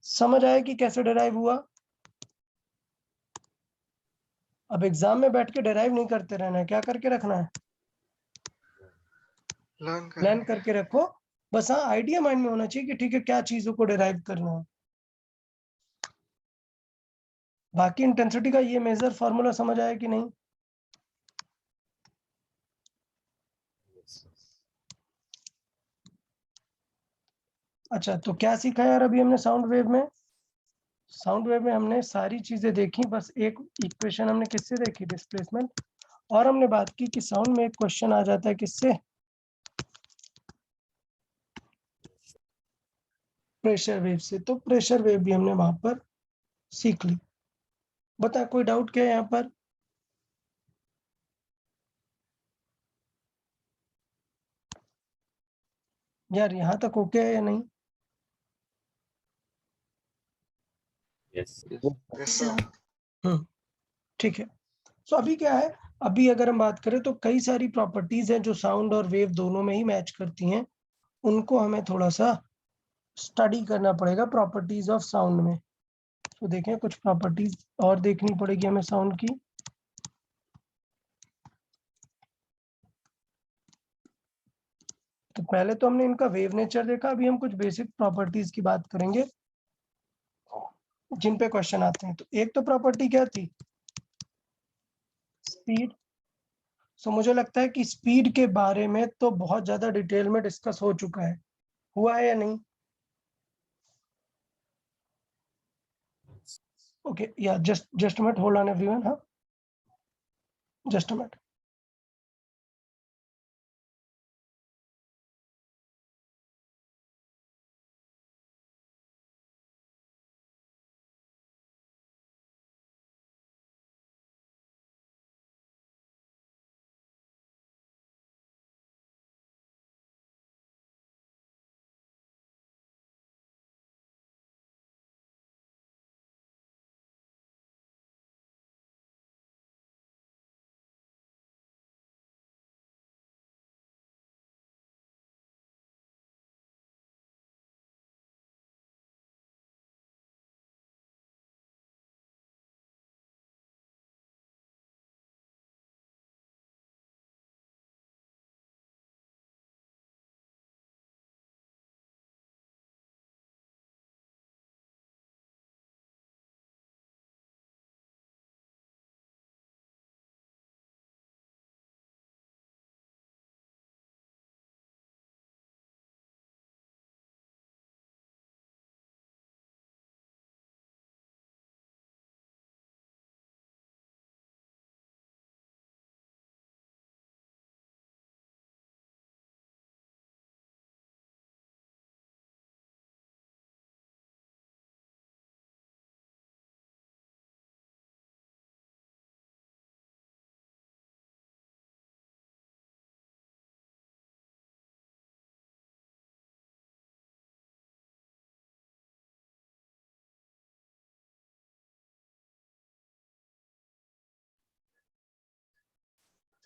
Speaker 1: समझ आया कि कैसे डिराइव हुआ। अब एग्जाम में बैठ के डिराइव नहीं करते रहना है, क्या करके रखना है, प्लान करके रखो। बस हाँ आइडिया माइंड में होना चाहिए कि ठीक है क्या चीजों को डिराइव करना है। बाकी इंटेंसिटी का ये मेजर फॉर्मूला समझ आया कि नहीं। अच्छा तो क्या सीखा यार अभी हमने साउंड वेव में, साउंड वेव में हमने सारी चीजें देखी, बस एक इक्वेशन हमने किससे देखी, डिस्प्लेसमेंट। और हमने बात की कि साउंड में एक क्वेश्चन आ जाता है किससे, प्रेशर वेव से। तो प्रेशर वेव भी हमने वहां पर सीख ली। बता कोई डाउट क्या है यहाँ पर, यार यहाँ तक ओके है या नहीं।
Speaker 4: यस
Speaker 1: ठीक है। तो अभी क्या है, अभी अगर हम बात करें तो कई सारी प्रॉपर्टीज हैं जो साउंड और वेव दोनों में ही मैच करती हैं। उनको हमें थोड़ा सा स्टडी करना पड़ेगा प्रॉपर्टीज ऑफ साउंड में। तो देखें कुछ प्रॉपर्टीज और देखनी पड़ेगी हमें साउंड की। तो पहले तो हमने इनका वेव नेचर देखा, अभी हम कुछ बेसिक प्रॉपर्टीज की बात करेंगे जिन पे क्वेश्चन आते हैं। तो एक तो प्रॉपर्टी क्या थी, स्पीड। सो मुझे लगता है कि स्पीड के बारे में तो बहुत ज्यादा डिटेल में डिस्कस हो चुका है, हुआ है या नहीं। ओके या just minute, hold on everyone, हाँ just a minute.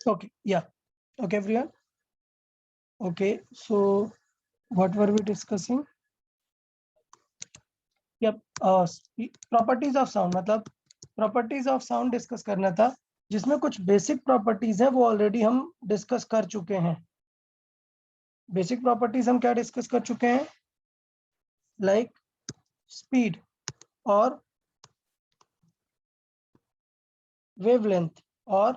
Speaker 1: Okay, yeah. Okay, everyone. Okay, so what were we discussing? या प्रॉपर्टीज ऑफ साउंड, मतलब प्रॉपर्टीज ऑफ साउंड डिस्कस करना था, जिसमें कुछ बेसिक प्रॉपर्टीज हैं वो ऑलरेडी हम डिस्कस कर चुके हैं। बेसिक प्रॉपर्टीज हम क्या डिस्कस कर चुके हैं, लाइक स्पीड और वेवलेंथ और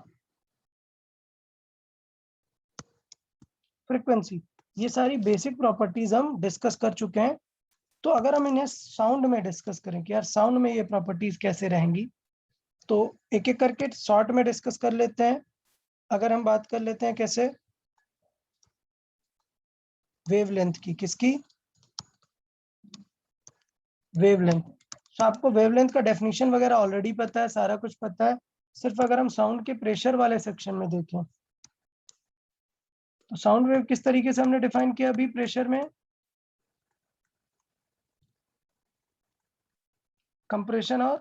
Speaker 1: फ्रीक्वेंसी, ये सारी बेसिक प्रॉपर्टीज हम डिस्कस कर चुके हैं। तो अगर हम इन्हें साउंड में डिस्कस करें कि यार साउंड में ये प्रॉपर्टीज कैसे रहेंगी, तो एक एक करके शॉर्ट में डिस्कस कर लेते हैं। अगर हम बात कर लेते हैं कैसे, वेवलेंथ की, किसकी, वेवलेंथ। तो आपको वेवलेंथ का डेफिनेशन वगैरह ऑलरेडी पता है, सारा कुछ पता है। सिर्फ अगर हम साउंड के प्रेशर वाले सेक्शन में देखें, तो साउंड वेव किस तरीके से हमने डिफाइन किया अभी प्रेशर में, कंप्रेशन और,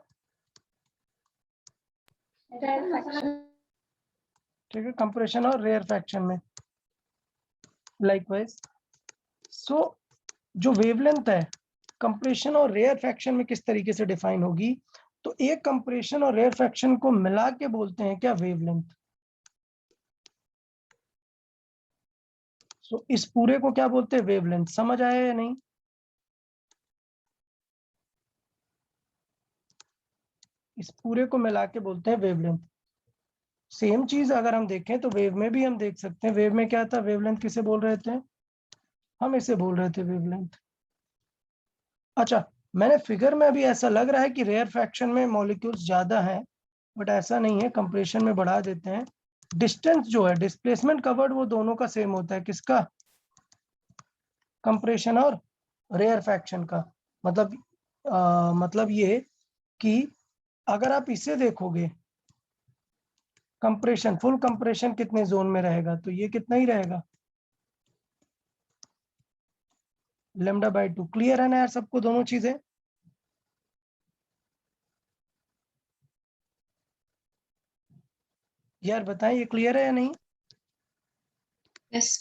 Speaker 1: ठीक है, कंप्रेशन और रेयरफैक्शन में। लाइकवाइज सो जो वेवलेंथ है कंप्रेशन और रेयरफैक्शन में किस तरीके से डिफाइन होगी, तो एक कंप्रेशन और रेयरफैक्शन को मिला के बोलते हैं क्या, वेवलेंथ। सो इस पूरे को क्या बोलते हैं, वेवलेंथ। समझ आया या नहीं, इस पूरे को मिला के बोलते हैं वेवलेंथ। सेम चीज अगर हम देखें तो वेव में भी हम देख सकते हैं, वेव में क्या था, वेवलेंथ किसे बोल रहे थे, हम इसे बोल रहे थे वेवलेंथ। अच्छा, मैंने फिगर में अभी ऐसा लग रहा है कि रेयरफैक्शन में मॉलिक्यूल्स ज्यादा हैं, बट ऐसा नहीं है, कंप्रेशन में बढ़ा देते हैं। डिस्टेंस जो है, डिस्प्लेसमेंट कवर्ड, वो दोनों का सेम होता है, किसका, कंप्रेशन और रेयरफैक्शन का। मतलब ये कि अगर आप इसे देखोगे, कंप्रेशन, फुल कंप्रेशन कितने जोन में रहेगा, तो ये कितना ही रहेगा, λ/2। क्लियर है ना यार सबको दोनों चीजें। यार बताएं ये क्लियर है या नहीं।
Speaker 2: यस।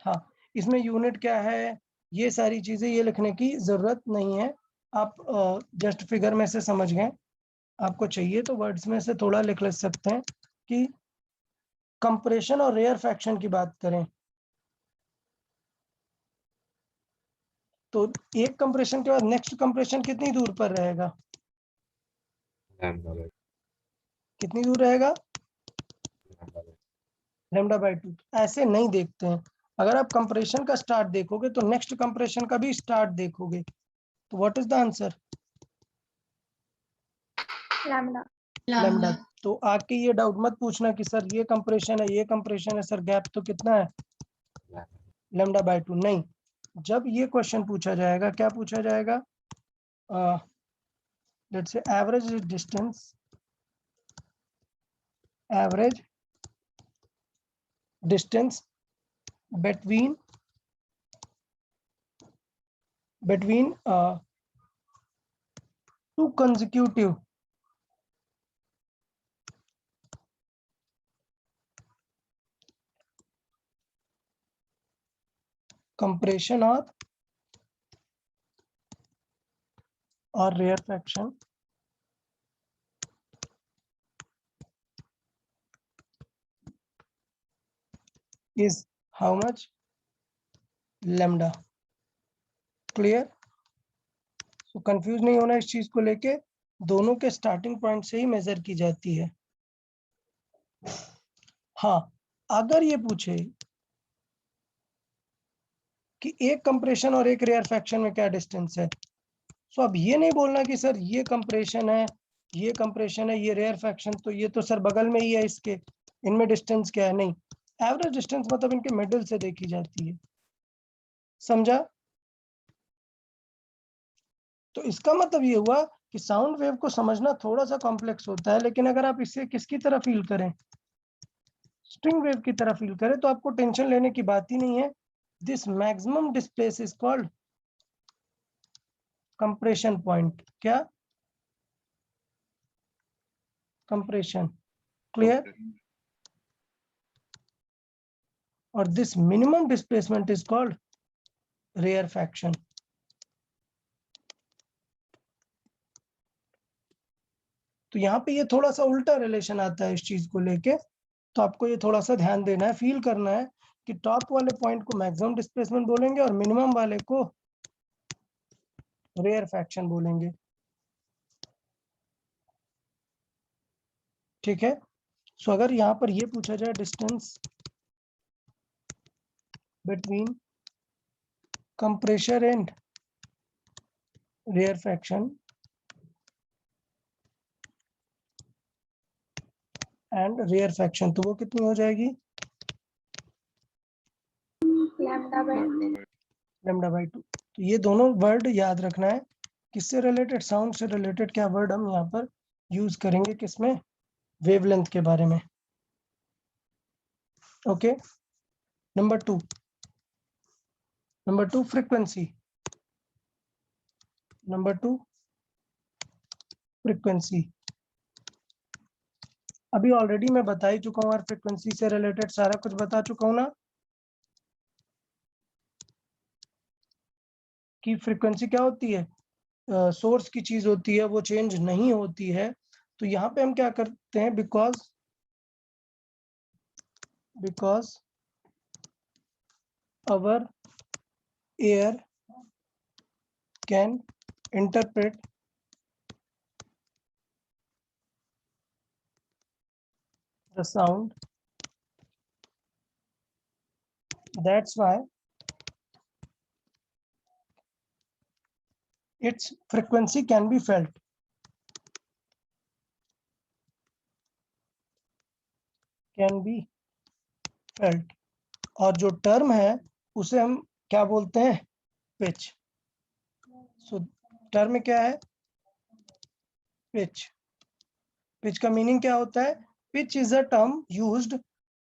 Speaker 1: हाँ, इसमें यूनिट क्या है, ये सारी चीजें ये लिखने की जरूरत नहीं है, आप जस्ट फिगर में से समझ गए। आपको चाहिए तो वर्ड्स में से थोड़ा लिख ले सकते हैं कि कंप्रेशन और रेयरफैक्शन की बात करें तो एक कंप्रेशन के बाद नेक्स्ट कंप्रेशन कितनी दूर पर रहेगा, कितनी दूर रहेगा, λ/2। ऐसे नहीं देखते हैं, अगर आप कंप्रेशन का स्टार्ट देखोगे तो नेक्स्ट कंप्रेशन का भी स्टार्ट देखोगे, तो what is the answer, lambda. तो आके ये डाउट मत पूछना कि सर ये कंप्रेशन है, ये कंप्रेशन है, सर गैप तो कितना है, λ/2। नहीं, जब ये क्वेश्चन पूछा जाएगा, क्या पूछा जाएगा, let's say average distance between two consecutive compression or rarefaction is how much, lambda। Clear. तो कंफ्यूज नहीं होना इस चीज को लेके, दोनों के स्टार्टिंग पॉइंट से ही मेजर की जाती है। हाँ, अगर ये पूछे कि एक कंप्रेशन और एक रेयरफैक्शन में क्या डिस्टेंस है, तो अब ये नहीं बोलना कि सर ये कंप्रेशन है, ये कंप्रेशन है, ये रेयरफैक्शन, तो ये तो सर बगल में ही है इसके, इनमें डिस्टेंस क्या है, नहीं। एवरेज डिस्टेंस मतलब इनके मिडिल से देखी जाती है, समझा। तो इसका मतलब ये हुआ कि साउंड वेव को समझना थोड़ा सा कॉम्प्लेक्स होता है, लेकिन अगर आप इसे किसकी तरह फील करें, स्ट्रिंग वेव की तरह फील करें, तो आपको टेंशन लेने की बात ही नहीं है। This maximum displace is called compression point. क्या, कंप्रेशन। क्लियर। और this minimum displacement is called rarefaction. तो यहाँ पे ये थोड़ा सा उल्टा रिलेशन आता है इस चीज को लेके, तो आपको ये थोड़ा सा ध्यान देना है, फील करना है कि टॉप वाले पॉइंट को मैक्सिमम डिस्प्लेसमेंट बोलेंगे और मिनिमम वाले को रेयरफैक्शन बोलेंगे। ठीक है, सो अगर यहाँ पर ये पूछा जाए distance between compressor and rarefaction and rarefaction, तो वो कितनी हो जाएगी? Lambda by 2। तो ये दोनों वर्ड याद रखना है, किससे रिलेटेड? साउंड से रिलेटेड क्या वर्ड हम यहाँ पर यूज करेंगे, किसमें? वेवलेंथ के बारे में। Okay, number to frequency. Number two frequency, अभी ऑलरेडी मैं बता ही चुका हूँ और फ्रीक्वेंसी से रिलेटेड सारा कुछ बता चुका हूँ ना, कि फ्रीक्वेंसी क्या होती है? सोर्स की चीज होती है, वो चेंज नहीं होती है। तो यहाँ पे हम क्या करते हैं, because our air can interpret the sound, that's why its frequency can be felt. और जो टर्म है उसे हम क्या बोलते हैं? पिच। सो टर्म क्या है? पिच। पिच का मीनिंग क्या होता है? Pitch is a term used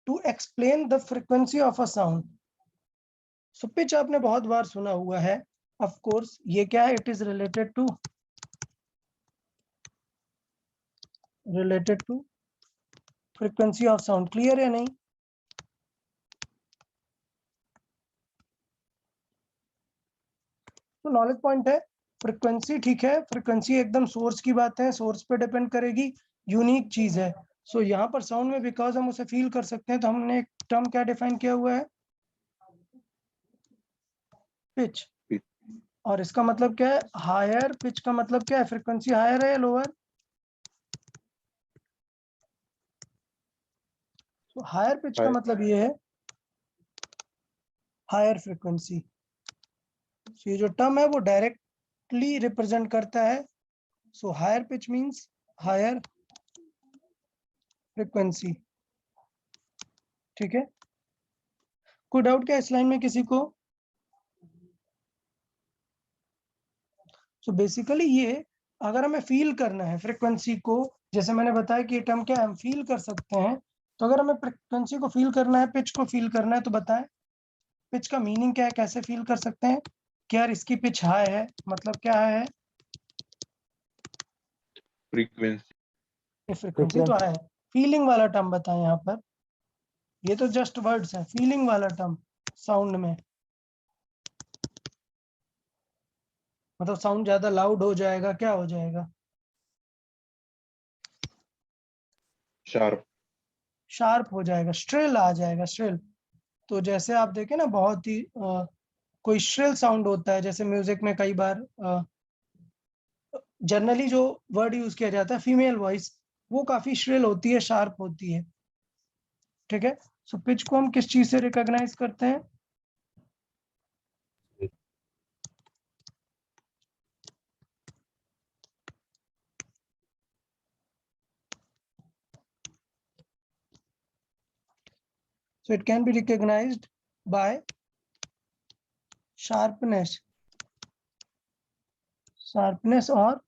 Speaker 1: to explain the frequency of a sound. So pitch आपने बहुत बार सुना हुआ है, ऑफ कोर्स। ये क्या है? It is related to frequency of sound. Clear है नहीं? तो नॉलेज पॉइंट है फ्रीक्वेंसी। ठीक है, फ्रीक्वेंसी एकदम सोर्स की बात है, सोर्स पे डिपेंड करेगी, यूनिक चीज है। सो यहाँ पर साउंड में बिकॉज हम उसे फील कर सकते हैं, तो हमने एक टर्म क्या डिफाइन किया हुआ है? पिच। और इसका मतलब क्या है? हायर। पिच का मतलब क्या है? फ्रीक्वेंसी हायर है या लोअर? तो हायर पिच का मतलब ये है हायर फ्रीक्वेंसी। ये जो टर्म है वो डायरेक्टली रिप्रेजेंट करता है। So higher pitch means higher frequency. ठीक है, कोई डाउट क्या इस लाइन में किसी को? सो बेसिकली ये, अगर हमें फील करना है फ्रीक्वेंसी को, जैसे मैंने बताया कि ये टर्म क्या है, हम फील कर सकते हैं। तो अगर हमें फ्रीक्वेंसी को फील करना है, पिच को फील करना है, तो बताएं पिच का मीनिंग क्या है, कैसे फील कर सकते हैं? कि यार इसकी पिच हाई है, मतलब क्या है? फ्रीक्वेंसी तो हाई है। फीलिंग वाला टर्म बताएं यहाँ पर। ये तो जस्ट वर्ड्स है, फीलिंग वाला टर्म साउंड में, मतलब साउंड ज्यादा लाउड हो जाएगा, क्या हो जाएगा? शार्प हो जाएगा, श्रिल आ जाएगा, श्रिल। तो जैसे आप देखें ना, बहुत ही कोई श्रिल साउंड होता है, जैसे म्यूजिक में कई बार जनरली जो वर्ड यूज किया जाता है फीमेल वॉइस, वो काफी श्रिल होती है, शार्प होती है। ठीक है, सो पिच को हम किस चीज से रिकॉग्नाइज करते हैं? So it can be recognized by sharpness और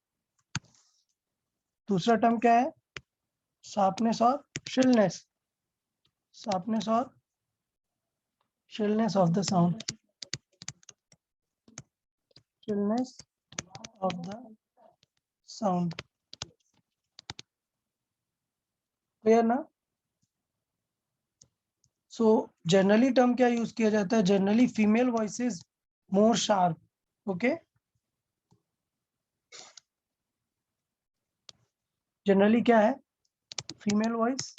Speaker 1: दूसरा टर्म क्या है? शार्पनेस और shrillness of the sound, shrillness of the sound। Clear ना? सो जनरली टर्म क्या यूज किया जाता है? Generally female voice is more sharp. Okay, generally क्या है, फीमेल वॉइस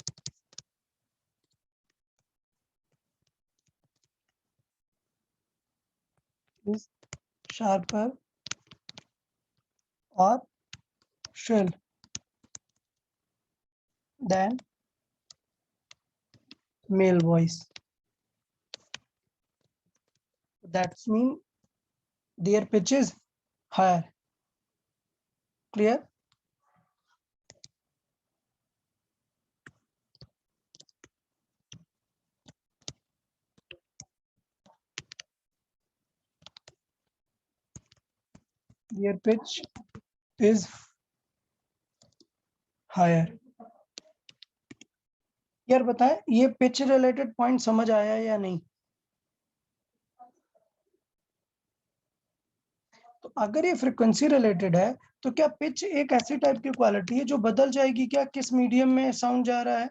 Speaker 1: इज शार्पर और shrill than male voice. That's mean their pitch is higher. Clear? Their pitch is higher. यार बताएं, ये पिच रिलेटेड पॉइंट समझ आया या नहीं? तो अगर ये फ्रीक्वेंसी रिलेटेड है तो क्या पिच एक ऐसी टाइप की क्वालिटी है जो बदल जाएगी क्या, किस मीडियम में साउंड जा रहा है?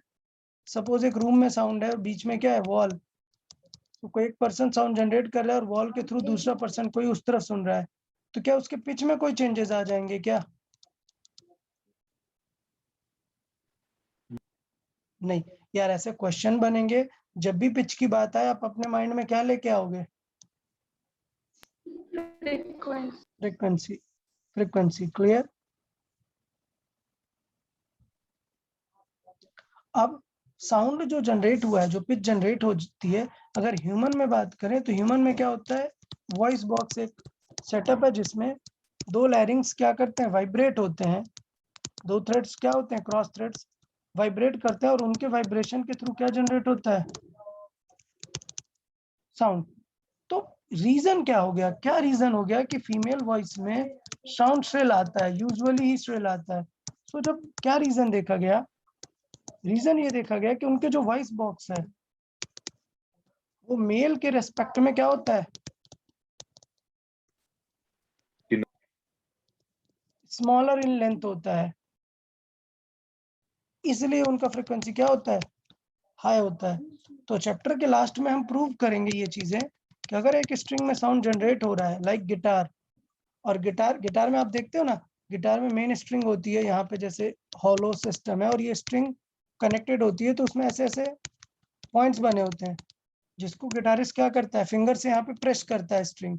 Speaker 1: सपोज एक रूम में साउंड है और बीच में क्या है, वॉल, तो कोई एक पर्सन साउंड जनरेट कर रहा है और वॉल के थ्रू दूसरा पर्सन कोई उस तरफ सुन रहा है, तो क्या उसके पिच में कोई चेंजेस आ जाएंगे क्या? नहीं यार, ऐसे क्वेश्चन बनेंगे जब भी पिच की बात आए आप अपने माइंड में क्या लेके आओगे? फ्रीक्वेंसी. फ्रीक्वेंसी. क्लियर? अब साउंड जो जनरेट हुआ है, जो पिच जनरेट होती है, अगर ह्यूमन में बात करें तो ह्यूमन में क्या होता है, वॉइस बॉक्स एक सेटअप है जिसमें दो लैरिंग्स क्या करते हैं, वाइब्रेट होते हैं, दो थ्रेड्स क्या होते हैं, क्रॉस थ्रेड्स वाइब्रेट करते हैं और उनके वाइब्रेशन के थ्रू क्या जनरेट होता है, साउंड. तो रीजन क्या हो गया, क्या रीजन हो गया कि फीमेल वॉइस में साउंड श्रिल आता है, यूजुअली ही श्रिल आता है? तो जब क्या रीजन देखा गया, रीजन ये देखा गया कि उनके जो वॉइस बॉक्स है वो मेल के रेस्पेक्ट में क्या होता है, स्मॉलर इन लेंथ होता है, इसलिए उनका फ्रीक्वेंसी क्या होता है, हाई होता है. तो चैप्टर के लास्ट में हम प्रूव करेंगे ये चीजें कि अगर एक स्ट्रिंग में साउंड जनरेट हो रहा है लाइक गिटार, और गिटार में आप देखते हो ना, गिटार में मेन स्ट्रिंग होती है, यहाँ पे जैसे हॉलो सिस्टम है और ये स्ट्रिंग कनेक्टेड होती है, तो उसमें ऐसे ऐसे पॉइंट्स बने होते हैं जिसको गिटारिस्ट क्या करता है, फिंगर से यहाँ पे प्रेस करता है स्ट्रिंग,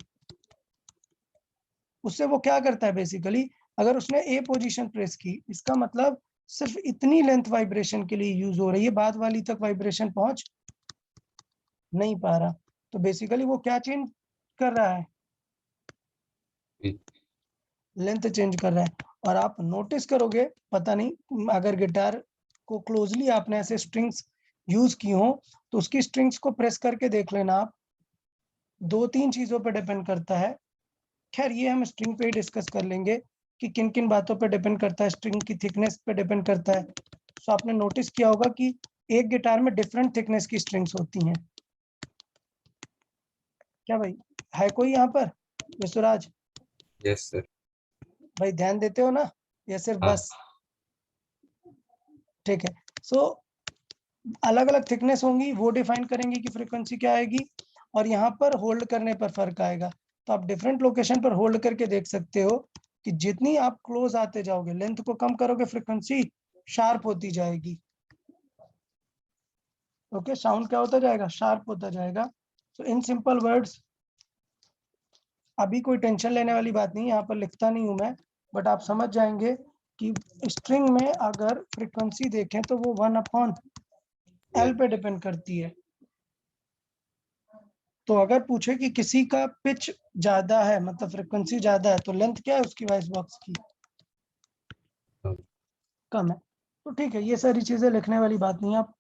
Speaker 1: उससे वो क्या करता है बेसिकली, अगर उसने ए पोजीशन प्रेस की, इसका मतलब सिर्फ इतनी लेंथ वाइब्रेशन के लिए यूज हो रही है, बाद वाली तक वाइब्रेशन पहुंच नहीं पा रहा. तो बेसिकली वो क्या चेंज कर रहा है, लेंथ चेंज कर रहा है. और आप नोटिस करोगे, पता नहीं अगर गिटार को क्लोजली आपने ऐसे स्ट्रिंग्स यूज की हो तो उसकी स्ट्रिंग्स को प्रेस करके देख लेना आप, दो तीन चीजों पर डिपेंड करता है. खैर ये हम स्ट्रिंग पे ही डिस्कस कर लेंगे कि किन किन बातों पे डिपेंड करता है, स्ट्रिंग की थिकनेस पे डिपेंड करता है. सो आपने नोटिस किया होगा कि एक गिटार में डिफरेंट थिकनेस की स्ट्रिंग्स होती हैं. क्या भाई है कोई यहाँ पर, विश्वराज?
Speaker 4: Yes sir.
Speaker 1: भाई ध्यान देते हो ना, या सिर्फ
Speaker 4: हाँ.
Speaker 1: बस? ठीक है. सो अलग अलग थिकनेस होंगी, वो डिफाइन करेंगे कि फ्रीक्वेंसी क्या आएगी, और यहाँ पर होल्ड करने पर फर्क आएगा. तो आप डिफरेंट लोकेशन पर होल्ड करके देख सकते हो कि जितनी आप क्लोज आते जाओगे, लेंथ को कम करोगे, फ्रीक्वेंसी शार्प होती जाएगी. ओके, साउंड क्या होता जाएगा, शार्प होता जाएगा. सो इन सिंपल वर्ड्स, अभी कोई टेंशन लेने वाली बात नहीं, यहाँ पर लिखता नहीं हूं मैं, बट आप समझ जाएंगे कि स्ट्रिंग में अगर फ्रीक्वेंसी देखें तो वो 1/L पे डिपेंड करती है. तो अगर पूछे कि किसी का पिच ज्यादा है, मतलब फ्रीक्वेंसी ज्यादा है, तो लेंथ क्या है उसकी वॉइस बॉक्स की, कम है. तो ठीक है, ये सारी चीजें लिखने वाली बात नहीं है, आप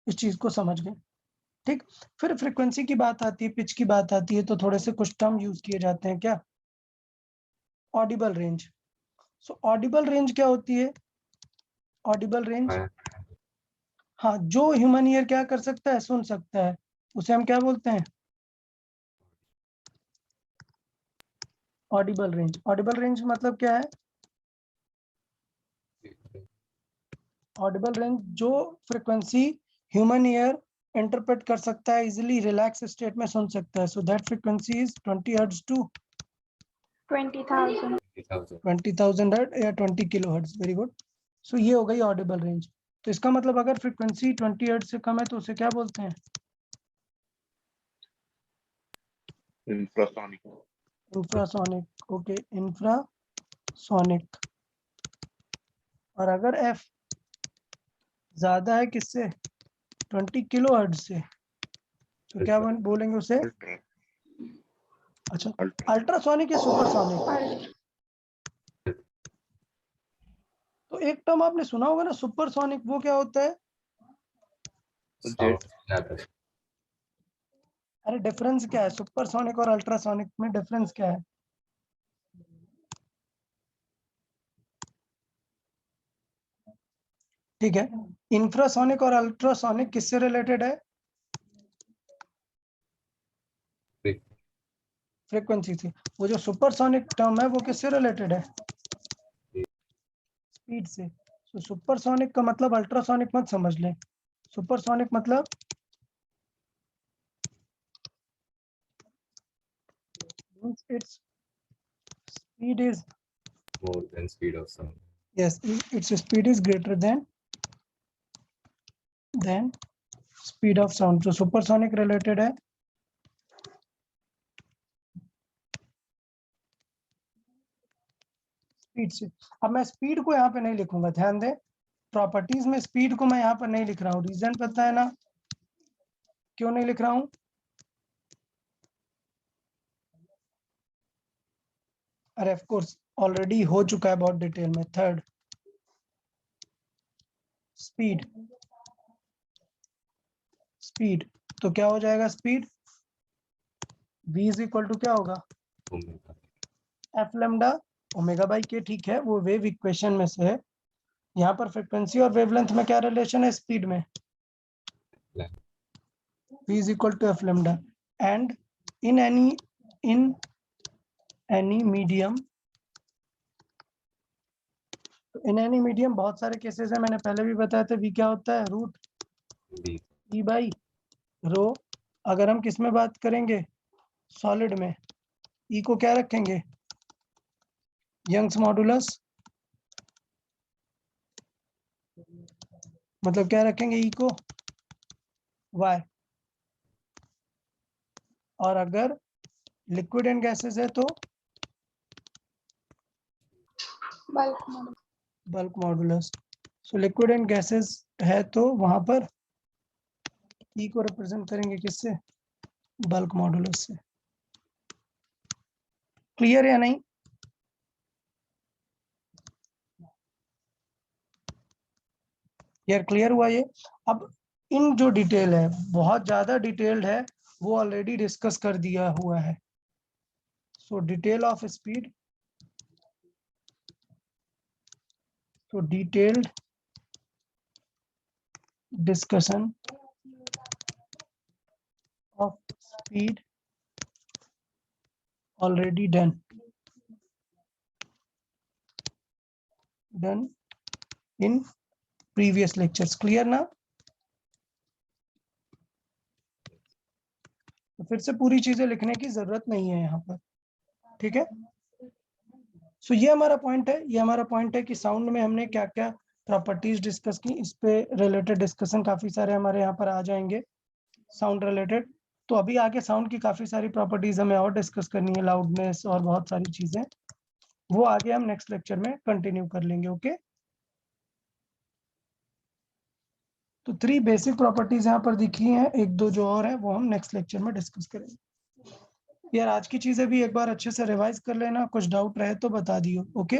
Speaker 1: इस चीज को समझ गए. ठीक, फिर फ्रीक्वेंसी की बात आती है, पिच की बात आती है, तो थोड़े से कुछ टर्म यूज किए जाते हैं. क्या? Audible range. So audible range क्या होती है, ऑडिबल रेंज, हाँ, जो ह्यूमन ईयर क्या कर सकता है, सुन सकता है, उसे हम क्या बोलते हैं, ऑडिबल रेंज. ऑडिबल रेंज मतलब क्या है, ऑडिबल रेंज जो फ्रीक्वेंसी ह्यूमन ईयर इंटरप्रेट कर सकता है, इजीली रिलैक्स स्टेट में सुन सकता है. So that frequency is 20 hertz to
Speaker 2: 20,000.
Speaker 1: 20,000 hertz या 20 kilo hertz. Very good. So ये हो गई ऑडिबल रेंज। तो इसका मतलब अगर फ्रीक्वेंसी 20 हर्ट्ज से कम है तो उसे क्या बोलते हैं?
Speaker 4: इंफ्रासोनिक।
Speaker 1: इंफ्रासोनिक। Okay, infrasonic. और अगर एफ ज्यादा है किससे? 20 किलो हर्ट्ज से, तो क्या बोलेंगे उसे? अच्छा, अल्ट्रासोनिक या सुपरसोनिक? तो एक टर्म आपने सुना होगा ना सुपरसोनिक, वो क्या होता है? अरे डिफरेंस क्या है सुपरसोनिक और अल्ट्रासोनिक में? डिफरेंस क्या है? ठीक है, इंफ्रासोनिक और अल्ट्रासोनिक किससे रिलेटेड है? फ्रीक्वेंसी से। वो जो सुपरसोनिक टर्म है वो किससे रिलेटेड है? स्पीड से। तो सुपरसोनिक का मतलब अल्ट्रासोनिक मत समझ लें। सुपरसोनिक मतलब its speed is
Speaker 4: more than speed of sound.
Speaker 1: yes, its speed is greater than speed of sound। जो सुपरसोनिक रिलेटेड है स्पीड से। अब मैं स्पीड को यहाँ पे नहीं लिखूंगा, ध्यान दें, प्रॉपर्टीज में स्पीड को मैं यहाँ पर नहीं लिख रहा हूँ। रीजन पता है ना क्यों नहीं लिख रहा हूँ? अरे ऑफ कोर्स ऑलरेडी हो चुका है बहुत डिटेल में। Third, speed. स्पीड तो क्या हो जाएगा? Speed v is equal to क्या होगा?
Speaker 4: Omega.
Speaker 1: F lambda omega by k. ठीक है, वो वेव इक्वेशन में से है। यहाँ पर फ्रीक्वेंसी और वेवलेंथ में क्या रिलेशन है? स्पीड में v is equal to f lambda, and in any medium, in any medium बहुत सारे केसेस है, मैंने पहले भी बताया था। v क्या होता है? Root e by rho. अगर हम किस में बात करेंगे? सॉलिड में। e को क्या रखेंगे? यंग्स मॉडुलस, मतलब क्या रखेंगे e को? y। और अगर लिक्विड एंड गैसेस है तो bulk modulus. So liquid and gases है तो वहां पर ई को रिप्रेजेंट करेंगे किससे? बल्क मॉडुलस से। क्लियर या नहीं? यार क्लियर हुआ ये? अब इन जो डिटेल है बहुत ज्यादा डिटेल्ड है, वो ऑलरेडी डिस्कस कर दिया हुआ है। सो डिटेल ऑफ स्पीड, तो detailed discussion of speed already done in previous lectures। clear ना? तो फिर से पूरी चीजें लिखने की जरूरत नहीं है यहाँ पर, ठीक है। सो ये हमारा पॉइंट है, ये हमारा पॉइंट है कि साउंड में हमने क्या क्या प्रॉपर्टीज डिस्कस की। इस पे रिलेटेड डिस्कशन काफी सारे हमारे यहाँ पर आ जाएंगे साउंड रिलेटेड। तो अभी आगे साउंड की काफी सारी प्रॉपर्टीज हमें और डिस्कस करनी है, लाउडनेस और बहुत सारी चीजें, वो आगे हम नेक्स्ट लेक्चर में कंटिन्यू कर लेंगे। ओके, तो 3 बेसिक प्रॉपर्टीज यहाँ पर दिखी हैं, एक दो जो और है वो हम नेक्स्ट लेक्चर में डिस्कस करेंगे। यार आज की चीजें भी एक बार अच्छे से रिवाइज कर लेना, कुछ डाउट रहे तो बता दियो। ओके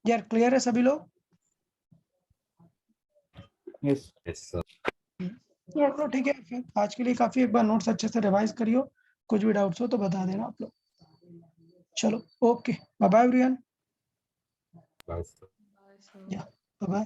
Speaker 1: यार, क्लियर है सभी लोग?
Speaker 4: Yes, sir.
Speaker 1: चलो ठीक है, फिर आज के लिए काफी। एक बार नोट्स अच्छे से रिवाइज करियो, कुछ भी डाउट्स हो तो बता देना आप लोग। चलो okay, bye bye everyone.
Speaker 4: Bye, sir.
Speaker 1: या बाय बाय।